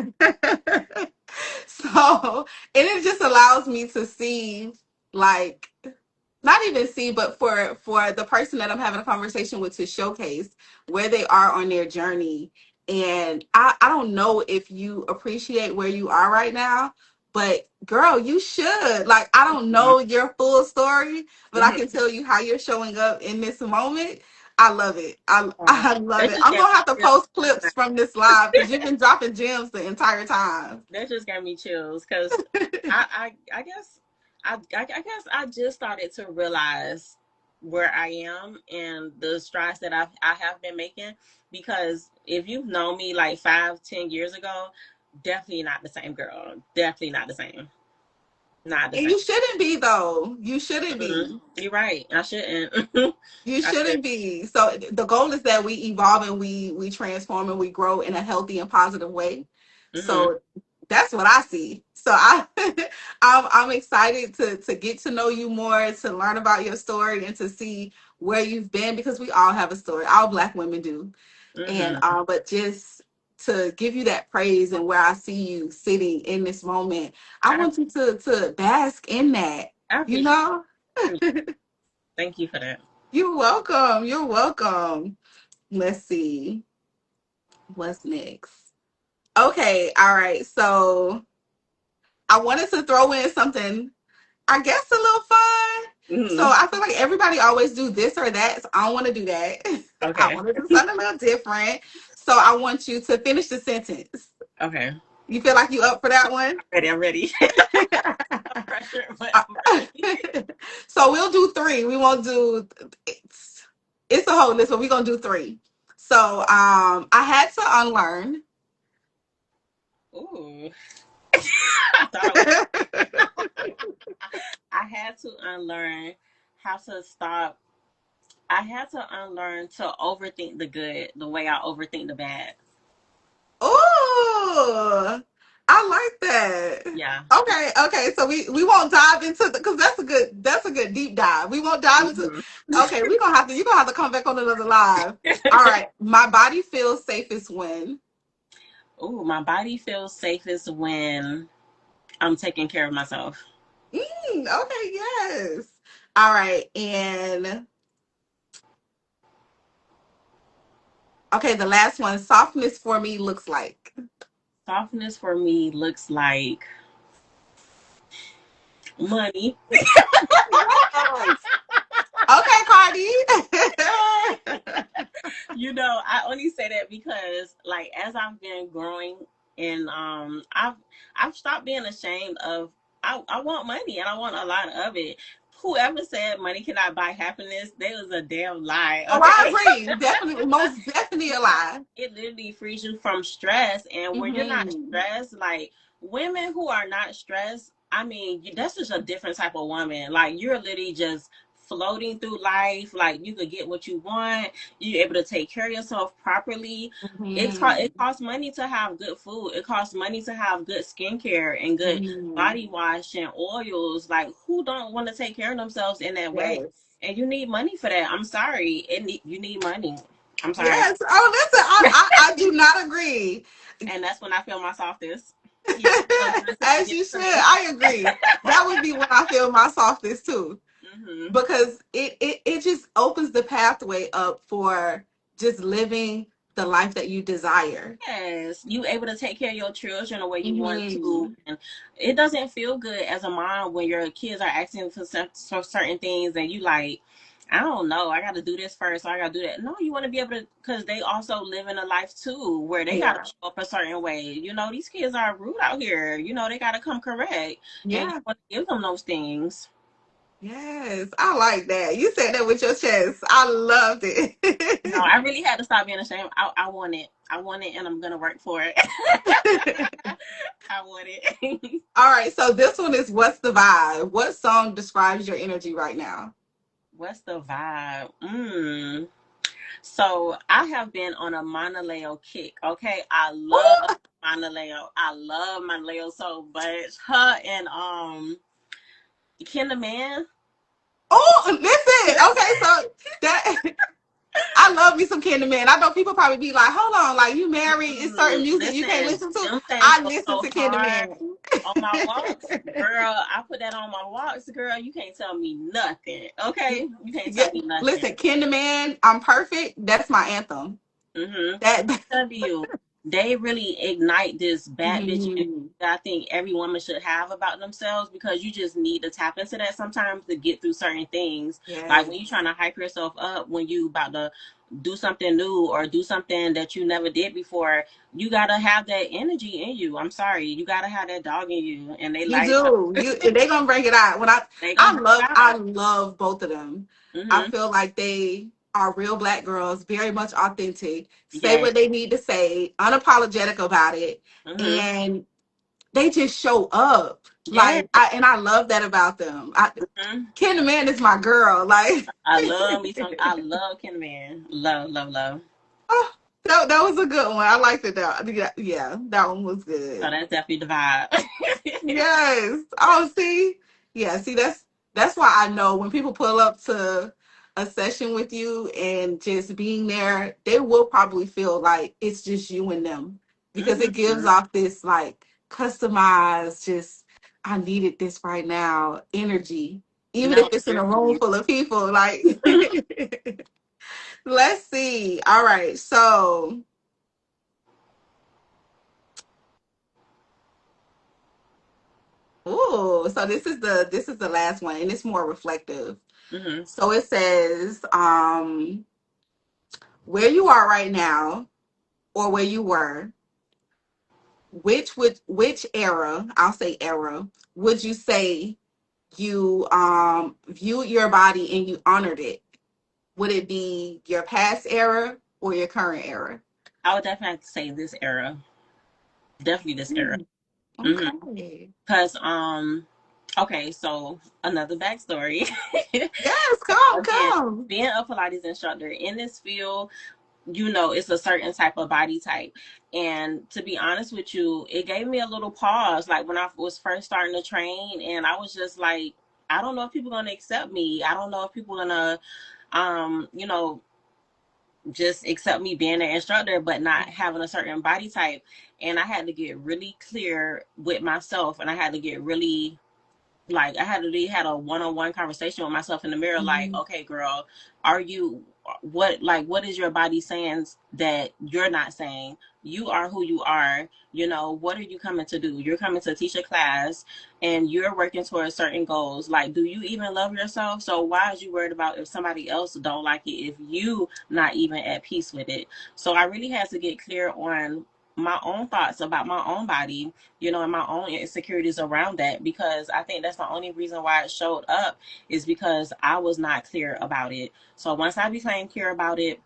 So, and it just allows me to see, like, not even see, but for the person that I'm having a conversation with to showcase where they are on their journey. And I don't know if you appreciate where you are right now, but girl, you should. Like, I don't know your full story, but I Mhm. can tell you how you're showing up in this moment. I love it. I Oh, I love that it. just I'm gave gonna have to me chills. post clips from this live because you've been dropping gems the entire time. That just gave me chills because I guess I guess I just started to realize where I am and the strides that I have been making. Because if you've known me like 5, 10 years ago, definitely not the same girl. Definitely not the same. Not the And same. you shouldn't be though. You shouldn't Mhm. be. You're right. I shouldn't. You I should. shouldn't be. So the goal is that we evolve and we transform and we grow in a healthy and positive way. Hmm. So that's what I see. So I I'm excited to get to know you more, to learn about your story and to see where you've been because we all have a story. All Black women do. And Hmm. but just to give you that praise and where I see you sitting in this moment, I I want you to bask in that, I you appreciate know? it. Thank you for that. You're welcome. You're welcome. Let's see what's next. Okay, all right. So I wanted to throw in something, I guess, a little fun. So Hmm. I feel like everybody always do this or that. So I don't want to do that. I Okay. want to do something a little different. So I want you to finish the sentence. Okay. You feel like you up for that one? Ready. I'm ready. No pressure, but I'm ready. So we'll do three. We won't do it's a whole list, but we're gonna do three. So I had to unlearn. Ooh. I thought I was. I had to unlearn how to stop. I had to unlearn to overthink the good the way I overthink the bad. Oh, I like that. Yeah. Okay, okay. So we won't dive into the because that's a good deep dive. We won't dive into. Hmm. Okay, we're gonna have to. You're gonna have to come back on another live. All right. My body feels safest when. Ooh, my body feels safest when I'm taking care of myself. Okay. Yes. All right. And okay, the last one. Softness for me looks like. Softness for me looks like money. Yes. Okay, Cardi. I only say that because like as I've been growing and I've stopped being ashamed of I want money and I want a lot of it. Whoever said money cannot buy happiness, that was a damn lie. Oh, I Okay. agree. Definitely, most definitely a lie. It literally frees you from stress. And when you're not Hmm. stressed, like women who are not stressed, I mean, that's just a different type of woman. Like you're literally just floating through life. Like you could get what you want. You're able to take care of yourself properly. It Hmm. costs money to have good food. It costs money to have good skincare and good Hmm. body wash and oils. Like who don't want to take care of themselves in that way? Yes. And you need money for that. I'm sorry. You need money. I'm sorry. Yes. Oh, listen, I do not agree. And that's when I feel my softest. Yeah, so As give you it should. to me. I agree. That would be when I feel my softest too, Hmm. because it just opens the pathway up for just living the life that you desire. Yes, you able to take care of your children the way you want to, Hmm. and it doesn't feel good as a mom when your kids are asking for certain things, and you like, I don't know, I got to do this first, or I got to do that. No, you want to be able to, because they also live in a life too where they got to Yeah. show up a certain way. These kids are rude out here. They got to come correct, and you Yeah. want to give them those things. Yes. I like that. You said that with your chest. I loved No, it. I really had to stop being ashamed. I want it. I want it, and I'm gonna work for it. I want it. All right, so this one is What's the Vibe? What song describes your energy right now? What's the vibe? So I have been on a Monaleo kick. Okay, I love Oh, Monaleo. I love Monaleo so much. Her and Ken the Man. oh, listen. Okay, so that I love me some Candyman. I know people probably be like, "Hold on, like you married? It's certain music you can't Listen, listen to." them things I go listen so to hard Candyman. on my walks, girl. I put that on my walks, girl. You can't tell me nothing. Okay, you can't Yeah, tell me nothing. listen, Candyman. I'm perfect. That's my anthem. Mm-hmm. That Love you. they really ignite this bad bitch energy Mhm. that I think every woman should have about themselves, because you just need to tap into that sometimes to get through certain things. Like when you're Yes. trying to hype yourself up, when you about to do something new or do something that you never did before, you gotta have that energy in you. I'm sorry, you gotta have that dog in you, and they You light up. do. You they gonna bring it out. When They gonna bring it I out. love both of them. I Mhm. feel like they are real black girls, very much authentic, say Yes. what they need to say, unapologetic about it, Mhm. and they just show up. Yes. Like I love that about them. Mhm. Ken the Man is my girl. Like I love me some. I love Ken Man. Love, love, love. oh, that was a good one. I liked it. Yeah, that one was So good. that's definitely the vibe. Yes. Oh, see, yeah, see, that's why I know when people pull up to a session with you and just being there, they will probably feel like it's just you and them because it gives Mhm. off this like customized, just I needed this right now energy, even if No, it's in a room seriously. full of people. Like, let's see. All right, so. Ooh, so this is the last one, and it's more reflective. Mhm. So it says, where you are right now, or where you were, which era, I'll say era, would you say you viewed your body and you honored it? Would it be your past era or your current era? I would definitely have to say this era. Definitely this era. Hmm, Mhm. okay. Cause okay, so another backstory. Yes, come, Again, come. being a Pilates instructor in this field, you know, it's a certain type of body type. And to be honest with you, it gave me a little pause. Like when I was first starting to train, and I was just like, I don't know if people are gonna accept me. I don't know if people are gonna you know, just accept me being an instructor but not having a certain body type. And I had to get really clear with myself, and I had to get really, like, I had to really had a one-on-one conversation with myself in the mirror, like, Mhm. okay, girl, are you, what is your body saying that you're not saying? You are who you are. You know, what are you coming to do? You're coming to teach a class, and you're working towards certain goals. Like, do you even love yourself? So why is you worried about if somebody else don't like it, if you not even at peace with it? So I really had to get clear on my own thoughts about my own body, you know, and my own insecurities around that, because I think that's the only reason why it showed up, is because I was not clear about it. So once I became clear about it,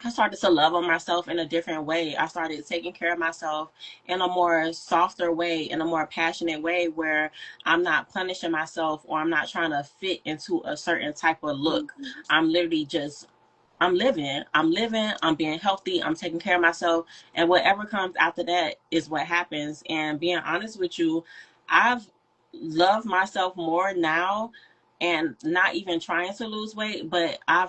I started to love on myself in a different way. I started taking care of myself in a more softer way, in a more passionate way, where I'm not punishing myself or I'm not trying to fit into a certain type of look. Mhm. I'm literally just, I'm being healthy, I'm taking care of myself, and whatever comes after that is what happens. And being honest with you, I've loved myself more now, and not even trying to lose weight, but I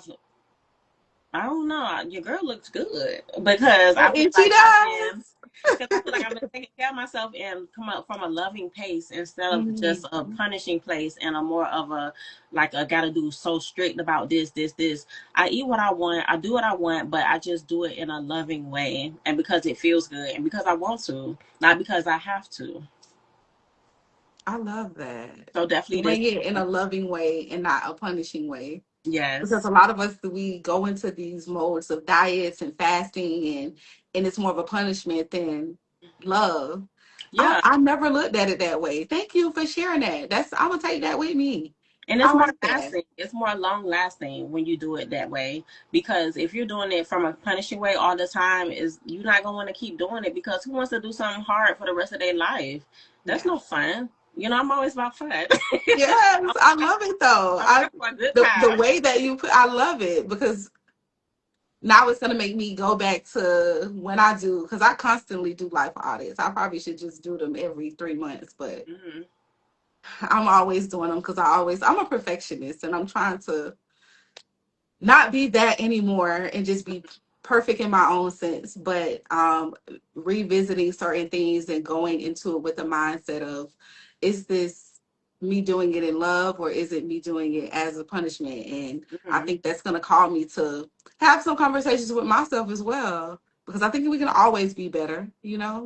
don't know. Your girl looks good because I feel And she like I've been, does. because I feel like I've been taking care of myself and come up from a loving pace instead of just a Mhm. punishing place, and a more of a, like, I gotta do so strict about this. I eat what I want, I do what I want, but I just do it in a loving way, and because it feels good, and because I want to, not because I have to. I love that. So definitely this. Doing it in a loving way and not a punishing way. Because Yes. a lot of us, we go into these modes of diets and fasting, and it's more of a punishment than love. Yeah. I never looked at it that way. Thank you for sharing that. I'm gonna take that with me. And I it's more like that. lasting. It's more long lasting when you do it that way. Because if you're doing it from a punishing way all the time, is you're not gonna want to keep doing it, because who wants to do something hard for the rest of their life? That's Yeah. no fun. You know, I'm always about fun. Yes, I love it though. I'm here for a good The time. way that you put, I love it because now it's gonna make me go back to when I do, because I constantly do life audits. I probably should just do them every 3 months, but Hmm. I'm always doing them because I'm a perfectionist and I'm trying to not be that anymore and just be perfect in my own sense, but revisiting certain things and going into it with the mindset of, is this me doing it in love or is it me doing it as a punishment? And I Hmm. think that's going to call me to have some conversations with myself as well. because I think we can always be better,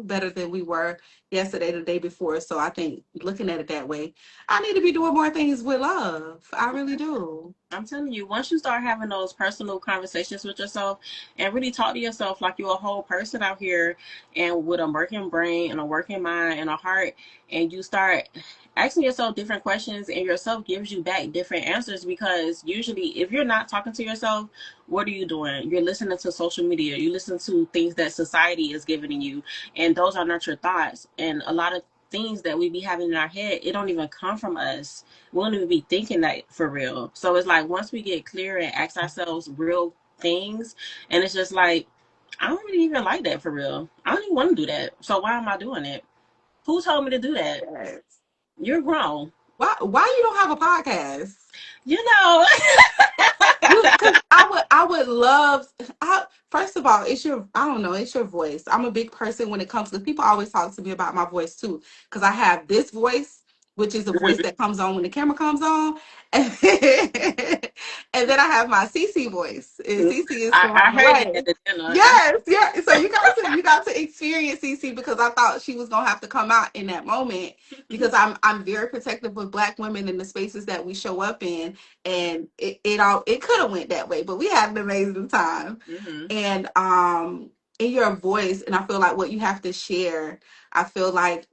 better than we were yesterday, the day before. So I think looking at it that way, I need to be doing more things with love. I really do. I'm telling you, once you start having those personal conversations with yourself and really talk to yourself like you're a whole person out here and with a working brain and a working mind and a heart, and you start asking yourself different questions and yourself gives you back different answers, because usually if you're not talking to yourself, what are you doing? You're listening to social media, you listen to things that society is giving you, and those are not your thoughts. And a lot of things that we be having in our head, it don't even come from us. We won't even be thinking that for real. So it's like once we get clear and ask ourselves real things, and it's just like, I don't really even like that for real. I don't even want to do that. So why am I doing it? Who told me to do that? Yes. You're grown. Why you don't have a podcast? You know. Because I would love. First of all, I don't know, it's your voice. I'm a big person when it comes to people. Always talk to me about my voice too, because I have this voice, which is the voice that comes on when the camera comes on, and then, and then I have my CC voice. And CC is from I around the heard it way. at the dinner. Yes, yeah. So you got to experience CC, because I thought she was gonna have to come out in that moment, because I'm very protective of Black women in the spaces that we show up in, and it could have went that way, but we had an amazing time. Mm-hmm. And in your voice, and I feel like what you have to share, I feel like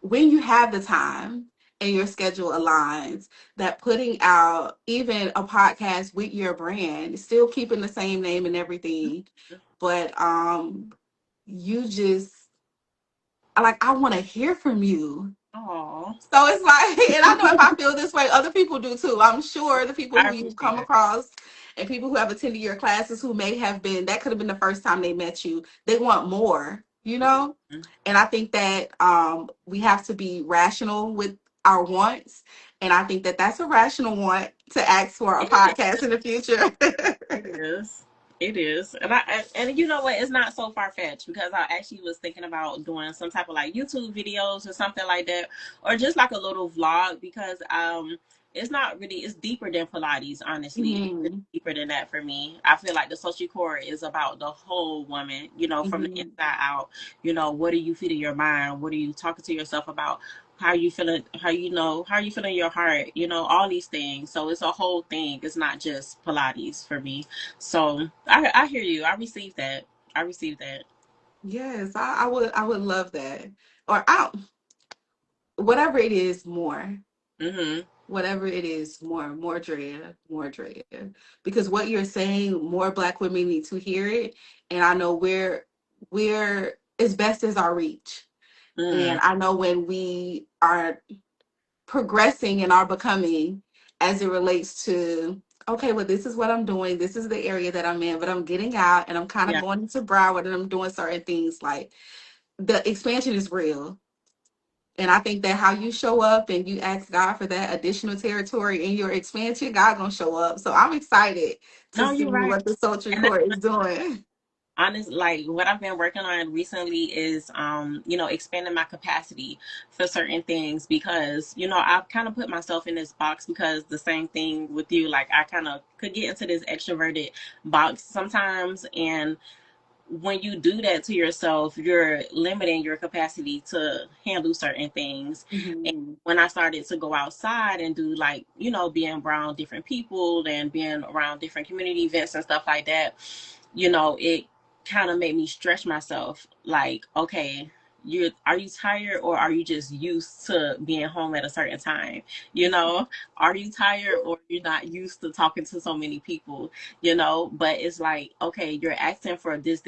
when you have the time and your schedule aligns, that putting out even a podcast with your brand, still keeping the same name and everything, but you just, like, I want to hear from you. Oh, So it's like, and I know if I feel this way, other people do too. I'm sure the people I who you appreciate come it. across and people who have attended your classes, who may have been, that could have been the first time they met you, they want more. Mm-hmm. And I think that we have to be rational with our wants. And I think that that's a rational want to ask for a It podcast in the future. It is. It is. And you know what? It's not so far fetched, because I actually was thinking about doing some type of like YouTube videos or something like that, or just like a little vlog, because it's not really, it's deeper than Pilates, honestly. It's Hmm. deeper than that for me. I feel like the social core is about the whole woman, from the Hmm. inside out. What are you feeding your mind? What are you talking to yourself about? How you feeling, how you feeling your heart, all these things. So it's a whole thing. It's not just Pilates for me. So I hear you. I received that. I received that. Yes, I would love that. Or whatever it is, more. Mm-hmm. Whatever it is, more Drea, more Drea. Because what you're saying, more Black women need to hear it. And I know we're as best as our reach. Mm. And I know when we are progressing and are becoming, as it relates to, okay, well, this is what I'm doing, this is the area that I'm in, but I'm getting out and I'm kind of Yeah. going into Broward and I'm doing certain things, like the expansion is real. And I think that how you show up and you ask God for that additional territory in your expansion, God gonna show up. So I'm excited to No, see you're right. what the Sultry And Court is doing. honest, like what I've been working on recently is expanding my capacity for certain things, because I've kind of put myself in this box, because the same thing with you, like I kind of could get into this extroverted box sometimes, and when you do that to yourself, you're limiting your capacity to handle certain things. And Hmm. when I started to go outside and do, like, being around different people and being around different community events and stuff like that, it kind of made me stretch myself. Like, okay, are you tired, or are you just used to being home at a certain time? Are you tired, or you're not used to talking to so many people? But it's like, okay, you're asking for this,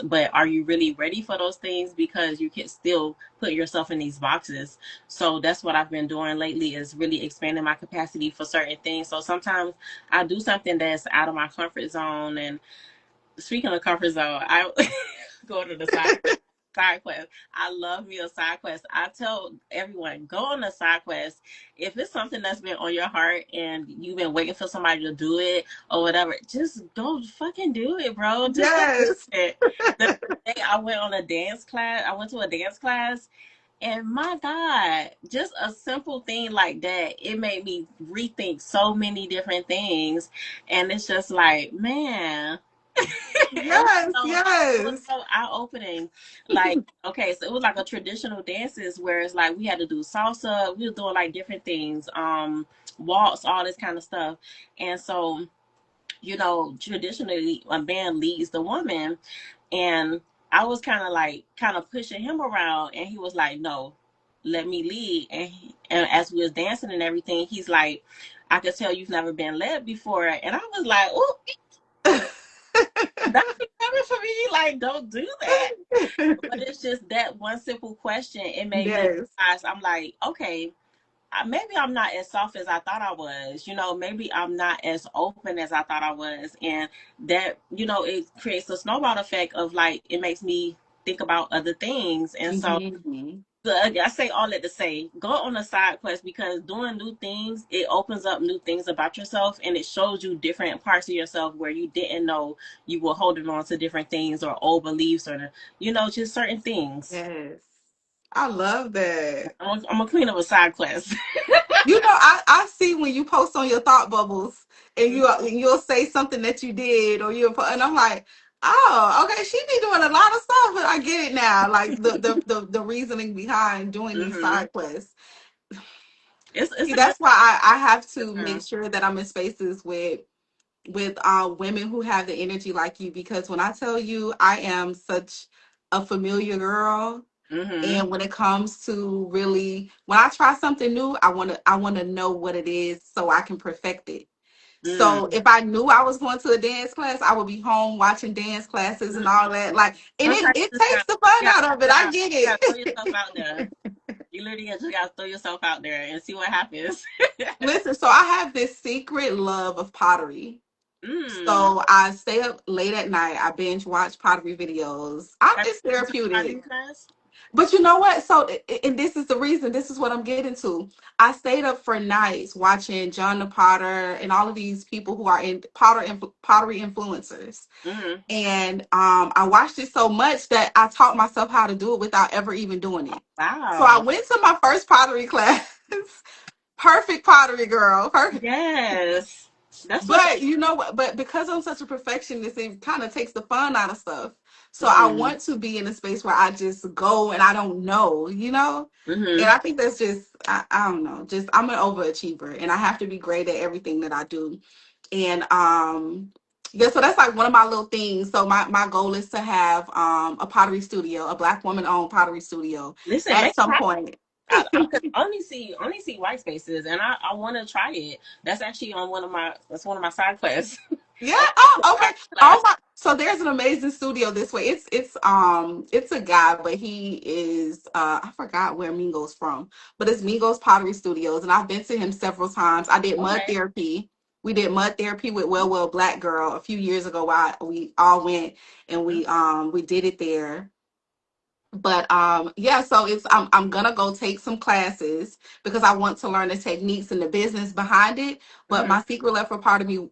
but are you really ready for those things? Because you can still put yourself in these boxes. So that's what I've been doing lately, is really expanding my capacity for certain things. So sometimes I do something that's out of my comfort zone. And speaking of comfort zone, I go to the side quest. I love me a side quest. I tell everyone, go on a side quest. If it's something that's been on your heart and you've been waiting for somebody to do it or whatever, just go fucking do it, bro. Just go Yes. do it. The other day I went on a dance class. I went to a dance class, and my God, just a simple thing like that, it made me rethink so many different things. And it's just like, man. It was Yes, so it was yes. so eye opening. Like, okay, so it was like a traditional dances where it's like we had to do salsa, we were doing like different things, waltz, all this kind of stuff. And so, traditionally a man leads the woman, and I was kind of pushing him around, and he was like, "No, let me lead." And as we was dancing and everything, he's like, "I could tell you've never been led before," and I was like, "Oh, that's coming for me. Like, don't do that." But it's just that one simple question. It made me Yes. realize. I'm like, okay, maybe I'm not as soft as I thought I was. Maybe I'm not as open as I thought I was, and that it creates a snowball effect of like it makes me think about other things. And so, Mhm. I say all that to say, go on a side quest, because doing new things, it opens up new things about yourself, and it shows you different parts of yourself where you didn't know you were holding on to different things or old beliefs, or just certain things. Yes. I love that. I'm a queen of a side quest. I see when you post on your thought bubbles and you'll say something that you did or and I'm like, oh, okay, she be doing a lot of stuff, but I get it now. Like the reasoning behind doing these Hmm. side quests. It's See, a good that's why I have to make time. sure that I'm in spaces with women who have the energy like you, because when I tell you I am such a familiar girl, Mm-hmm. and when it comes to really, when I try something new, I want to know what it is so I can perfect it. Mm. So if I knew I was going to a dance class, I would be home watching dance classes and all that. Like, and it, Sometimes it you just takes got, the fun you got, out of it. you I got, get you got to throw yourself it. out there. You literally just got to throw yourself out there and see what happens. Listen, so I have this secret love of pottery. Mm. So I stay up late at night. I binge watch pottery videos. Have It's you been to a therapeutic. pottery class? But you know what? So, and this is the reason, this is what I'm getting to. I stayed up for nights watching John the Potter and all of these people who are in pottery influencers. Mm-hmm. And I watched it so much that I taught myself how to do it without ever even doing it. So I Wow. went to my first pottery class. Perfect pottery girl. Perfect. Yes. That's what's. But you know what? But because I'm such a perfectionist, it kind of takes the fun out of stuff. So I Mm-hmm. want to be in a space where I just go and I don't know. And Mm-hmm. I think that's just, I don't know, just I'm an overachiever and I have to be great at everything that I do. And yeah, so that's like one of my little things. So my goal is to have a pottery studio, a Black woman owned pottery studio Listen, at make it some happen. point. Cause I only see white spaces, and I want to try it. That's actually on one of my side quests. Yeah. I want to Oh, try okay. the Oh class. my. So there's an amazing studio this way. It's a guy, but he is I forgot where Mingo's from, but it's Mingo's Pottery Studios, and I've been to him several times. I did mud Okay. therapy. We did mud therapy with Well Black Girl a few years ago. We all went and we did it there. But yeah, so I'm gonna go take some classes because I want to learn the techniques and the business behind it. But Mm-hmm. my secret love for pottery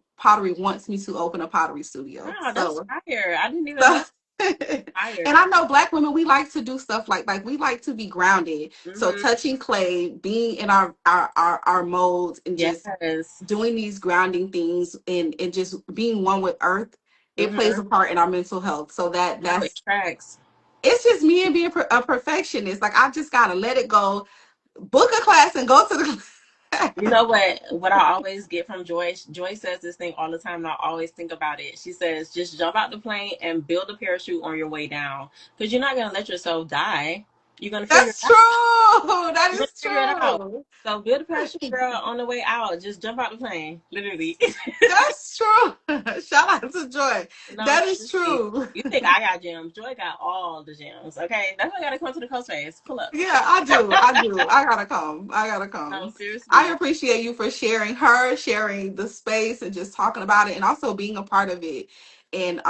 wants me to open a pottery studio. Wow, that's fire. I didn't even So know. Fire. and I know Black women, we like to do stuff like we like to be grounded. So Mm-hmm. touching clay, being in our molds, and just Yes. doing these grounding things and just being one with earth, it plays Mm-hmm. a part in our mental health. So No, it that's tracks. it's just me and being a perfectionist. Like I just gotta let it go, book a class, and go to the You class. know what I always get from Joy? Joy says this thing all the time, and I always think about it. She says, just jump out the plane and build a parachute on your way down. Because you're not going to let yourself die. You're going to figure it That's out. true. That You're going is to figure it out. true. So build a parachute, girl, on the way out. Just jump out the plane. Literally. That's true. Shout out to Joy. No, That is seriously. true. You think I got gems. Joy got all the gems, okay? That's why I got to come to the coast phase. Pull up. Yeah, I do. I do. I gotta come. I gotta No, come. I seriously. appreciate you for sharing the space and just talking about it and also being a part of it. And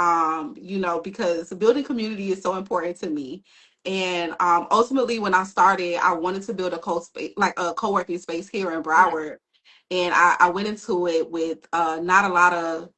because building community is so important to me. And ultimately when I started, I wanted to build a space, like a co-working space here in Mm, Broward. And I went into it with not a lot of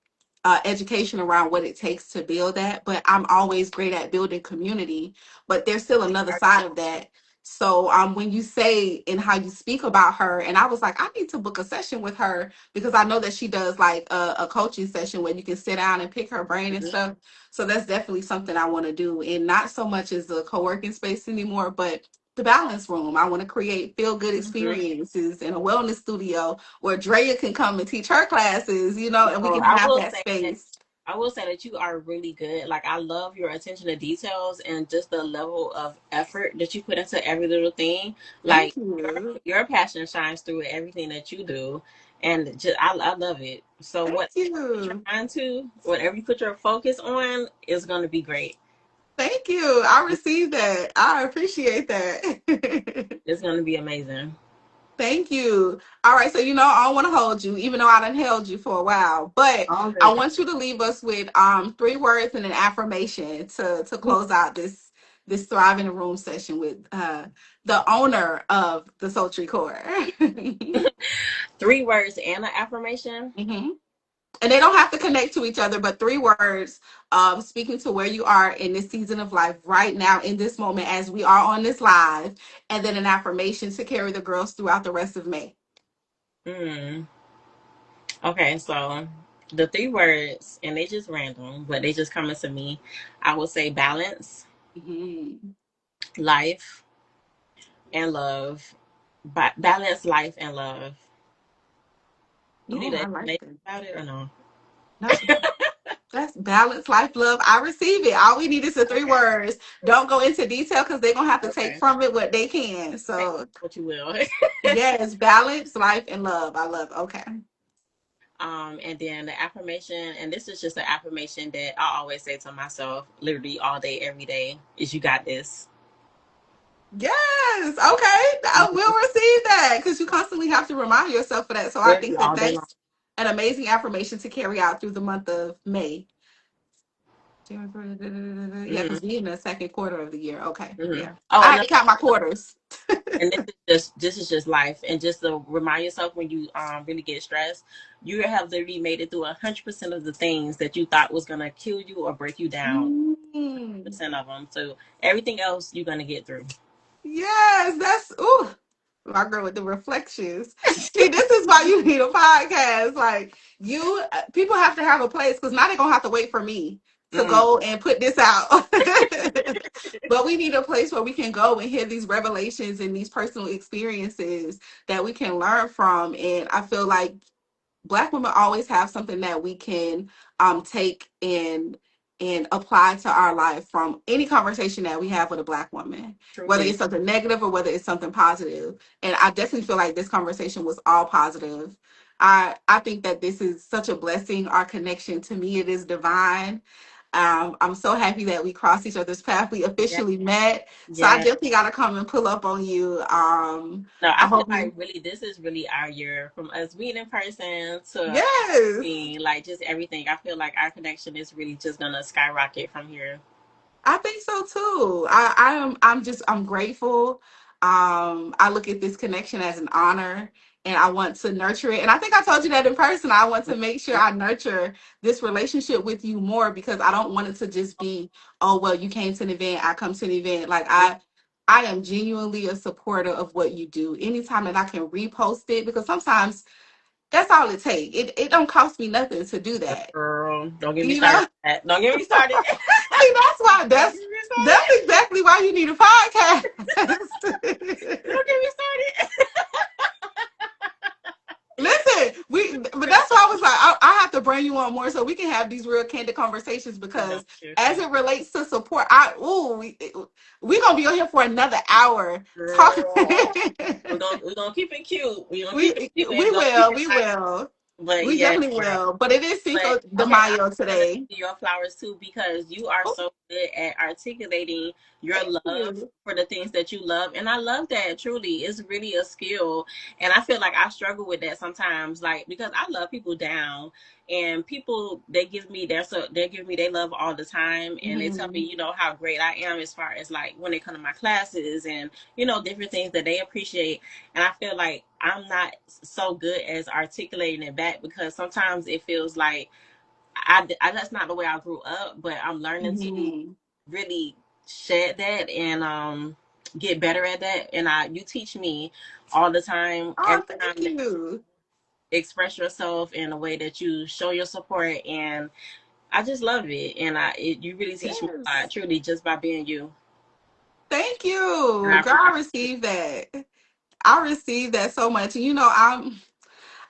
education around what it takes to build that, but I'm always great at building community. But there's still another side of that. So when you say and how you speak about her, and I was like, I need to book a session with her because I know that she does like a coaching session where you can sit down and pick her brain and Mhm. stuff. So that's definitely something I want to do, and not so much as a co-working space anymore, but the balance room. I want to create feel good Mhm. experiences in a wellness studio where Drea can come and teach her classes, and we So can have that space. I will say that you are really good. Like I love your attention to details and just the level of effort that you put into every little thing. Thank Like you. your passion shines through everything that you do, and just I love it. So Thank what you're you. trying to, whatever you put your focus on, is going to be great. Thank you. I received that. I appreciate that. It's going to be amazing. Thank you. All right, so I don't want to hold you, even though I done held you for a while. But All I right. want you to leave us with 3 words and an affirmation to close out this Thrive in the Room session with the owner of the Sultry Core. 3 words and an affirmation. hmm And they don't have to connect to each other, but 3 words speaking to where you are in this season of life right now, in this moment, as we are on this live, and then an affirmation to carry the girls throughout the rest of May. Mm. Okay, so the 3 words, and they just random, but they just coming to me. I would say balance, hmm life, and love. Balance, life, and love. You need Oh, an I like explanation that. about it or no? No, that's balance, life, love. I receive it. All we need is the three Okay. words. Don't go into detail because they're gonna have to take Okay. from it what they can. Take So what you will. yes, balance, life, and love. I love. Okay. And then the affirmation, and this is just an affirmation that I always say to myself, literally all day, every day, is you got this. Yes. Okay. I Mhm. will receive that because you constantly have to remind yourself of that. So I Literally think that all day long. that's an amazing affirmation to carry out through the month of May. Yeah, Mm-hmm. because we in the second quarter of the year. Okay. Mm-hmm. Yeah. Oh, I and have to count my quarters. and this is just life, and just to remind yourself when you really get stressed, you have literally made it through 100% of the things that you thought was gonna kill you or break you down. Mm. 100% of them. So everything else you're gonna get through. Yes, that's ooh, my girl with the reflections. See, this is why you need a podcast. Like people have to have a place because now they're gonna have to wait for me to Mm. go and put this out. But we need a place where we can go and hear these revelations and these personal experiences that we can learn from. And I feel like Black women always have something that we can take and apply to our life from any conversation that we have with a Black woman, whether Truly, it's something negative or whether it's something positive. And I definitely feel like this conversation was all positive. I think that this is such a blessing. Our connection, to me, it is divine. I'm so happy that we crossed each other's path. We yeah, officially met. So I yeah. definitely got to come and pull up on you. No, I I feel hope like you. really this is really our year, from us meeting in person to Yes. being like just everything. I feel like our connection is really just gonna skyrocket from here. I think so too. I'm grateful. I look at this connection as an honor and I want to nurture it. And I think I told you that in person. I want to make sure I nurture this relationship with you more because I don't want it to just be, oh well, you came to an event, I come to an event. Like I am genuinely a supporter of what you do. Anytime that I can repost it, because sometimes that's all it takes. It don't cost me nothing to do that. Girl, don't get me You started. know? On that. Don't get me started. See, that's why Don't get me that's started. exactly why you need a podcast. Don't get me started. Listen, but that's why I was like, I have to bring you on more so we can have these real candid conversations No, because as seriously. it relates to support, we gonna be on here for another hour talking. Girl. We're gonna keep it cute. We're gonna keep it cute and We we're gonna keep will, it we nice. will, But we yeah, definitely girl. will. But it is But Cinco de okay, I'm Mayo gonna give today. you your flowers too because you are Oh, so good at articulating your thank love you. for the things that you love. And I love that truly. It's really a skill. And I feel like I struggle with that sometimes, like because I love people down and people they give me their love all the time and they tell me, Mhm. how great I am as far as like when they come to my classes and different things that they appreciate. And I feel like I'm not so good as articulating it back because sometimes it feels like that's not the way I grew up, but I'm learning to Mhm. really shed that. And get better at that. And you teach me all the time, Oh, every thank time that you. you express yourself in a way that you show your support. And I just love it. And you really teach me a lot, Yes. truly, just by being you. Thank And you. I Girl, appreciate I received that. I received that so much. And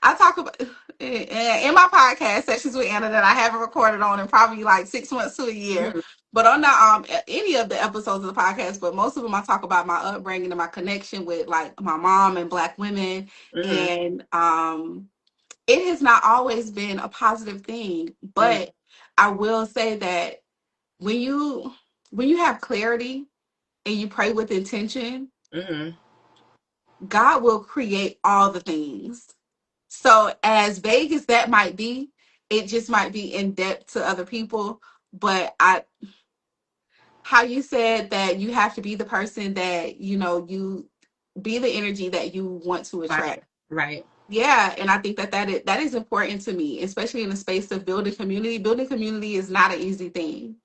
I talk about in my podcast sessions with Anna that I haven't recorded on in probably like 6 months to a year. it. But on the any of the episodes of the podcast, but most of them I talk about my upbringing and my connection with like my mom and black women. Hmm. And it has not always been a positive thing. Hmm. But I will say that when you when you have clarity and you pray with intention, Hmm. God will create all the things. So as vague as that might be, it just might be in depth to other people. But how you said that you have to be the person that, you be the energy that you want to Right. attract. Right. Yeah, and I think that is important to me, especially in the space of building community. Building community is not an easy thing.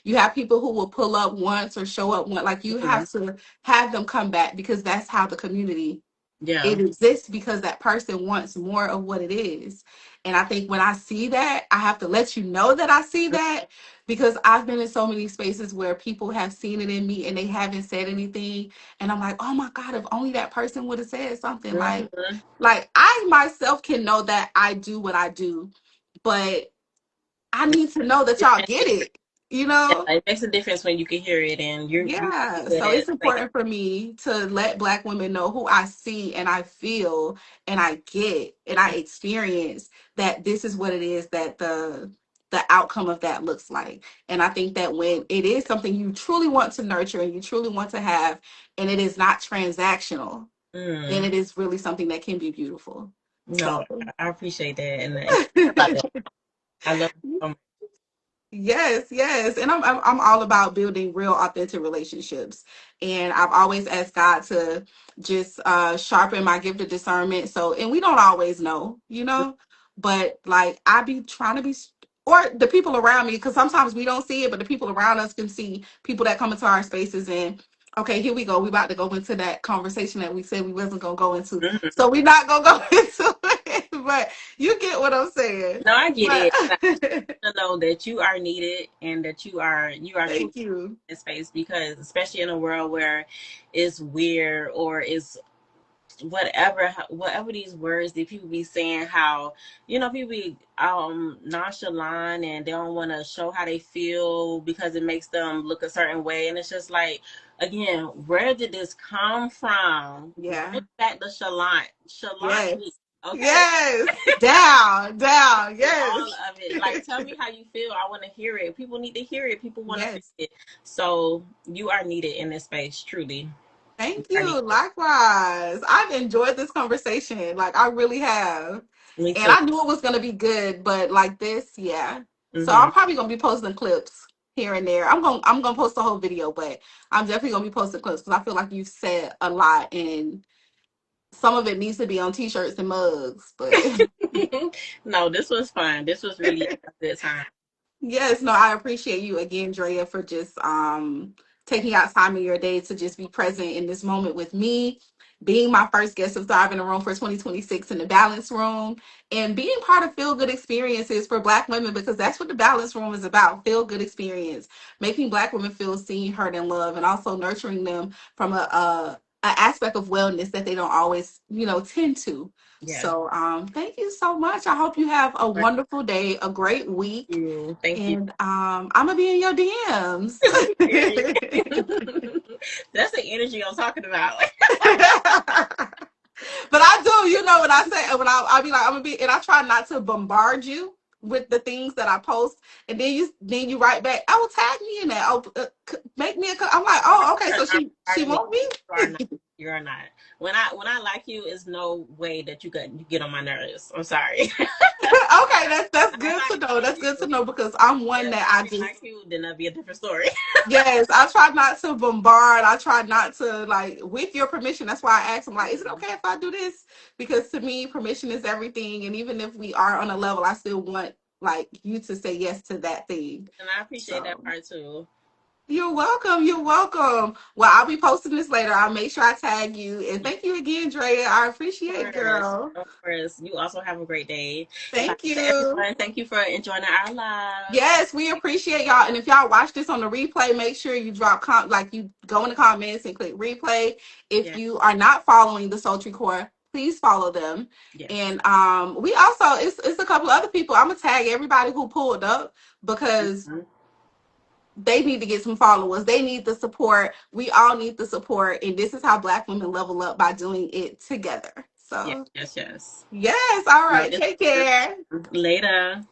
You have people who will pull up once or show up once. Like you Hmm. have to have them come back because that's how the community Yeah. it exists because that person wants more of what it is. And I think when I see that, I have to let you know that I see that because I've been in so many spaces where people have seen it in me and they haven't said anything. And I'm like, oh my God, if only that person would have said something. Hmm. Like I myself can know that I do what I do, but I need to know that y'all get it, you Yeah, know? it makes a difference when you can hear it, and you're really Yeah, good so at it's saying, important for me to let Black women know who I see and I feel and I get and I experience that this is what it is that the outcome of that looks like. And I think that when it is something you truly want to nurture and you truly want to have, and it is not transactional, then mm, it is really something that can be beautiful. no, So I appreciate that, and about that, I love it so much. yes, yes. And I'm all about building real authentic relationships. And I've always asked God to just sharpen my gift of discernment. So and we don't always know, but like I be trying to be or the people around me, because sometimes we don't see it, but the people around us can see people that come into our spaces and okay, here we go. We about to go into that conversation that we said we wasn't gonna go into. Mhm. So we're not gonna go into it. But you get what I'm saying. No, I get But it. To know that you are needed and that you are truly thank you. in space, because especially in a world where it's weird or it's whatever these words that people be saying, how people be nonchalant and they don't want to show how they feel because it makes them look a certain way. And it's just like, again, where did this come from? Yeah. Bring back the chalant me. Yes. Okay. Yes. Down, down. All Yes. of it. Like, tell me how you feel. I want to hear it. People need to hear it. People want to feel Yes. it. So you are needed in this space, truly. You Thank are you. needed. Likewise. I've enjoyed this conversation. Like I really have. Me And too. I knew it was gonna be good, but like this, yeah. So Hmm. I'm probably gonna be posting clips here and there. I'm gonna post the whole video, but I'm definitely gonna be posting clips because I feel like you said a lot and some of it needs to be on t-shirts and mugs, but No, this was fun. This was really a good time. yes, no, I appreciate you again, Drea, for just taking out time in your day to just be present in this moment with me, being my first guest of Thrive in the Room for 2026 in the Balance Room, and being part of Feel Good Experiences for Black women because that's what the Balance Room is about. Feel good experience, making Black women feel seen, heard, and loved, and also nurturing them from a aspect of wellness that they don't always, tend to. Yes. So, thank you so much. I hope you have a wonderful day, a great week. Thank you. And I'm gonna be in your DMs. Period. That's the energy I'm talking about. But I do, when I say when I be like I'm gonna be, and I try not to bombard you with the things that I post, and then you write back, oh tag me in that, oh make me I'm like, oh okay, You're so not she bombarding me. want me. You are not. You are not. When I like you, is no way that you get on my nerves. I'm sorry. Okay, that's I good to like know. That's good to you. know because I'm But one if that I I didn't just like you, then that'd be a different story. yes, I try not to bombard. I try not to like with your permission. That's why I asked him like, is it okay if I do this? Because to me, permission is everything. And even if we are on a level, I still want like you to say yes to that thing. And I appreciate that So part too. You're welcome. You're welcome. Well, I'll be posting this later. I'll make sure I tag you. And Yeah, thank you again, Drea. I appreciate it, of course. girl. Of course. You also have a great day. Bye Thank to you. everyone. Thank you for enjoying our live. Yes, we appreciate y'all. And if y'all watch this on the replay, make sure you drop like you go in the comments and click replay. If Yeah. you are not following the Sultry Core, please follow them. Yes. And we also it's a couple of other people. I'm gonna tag everybody who pulled up because Mhm. they need to get some followers. They need the support. We all need the support. And this is how Black women level up, by doing it together. Yes, So yes, yes. yes, all No, right. it's Take care. later.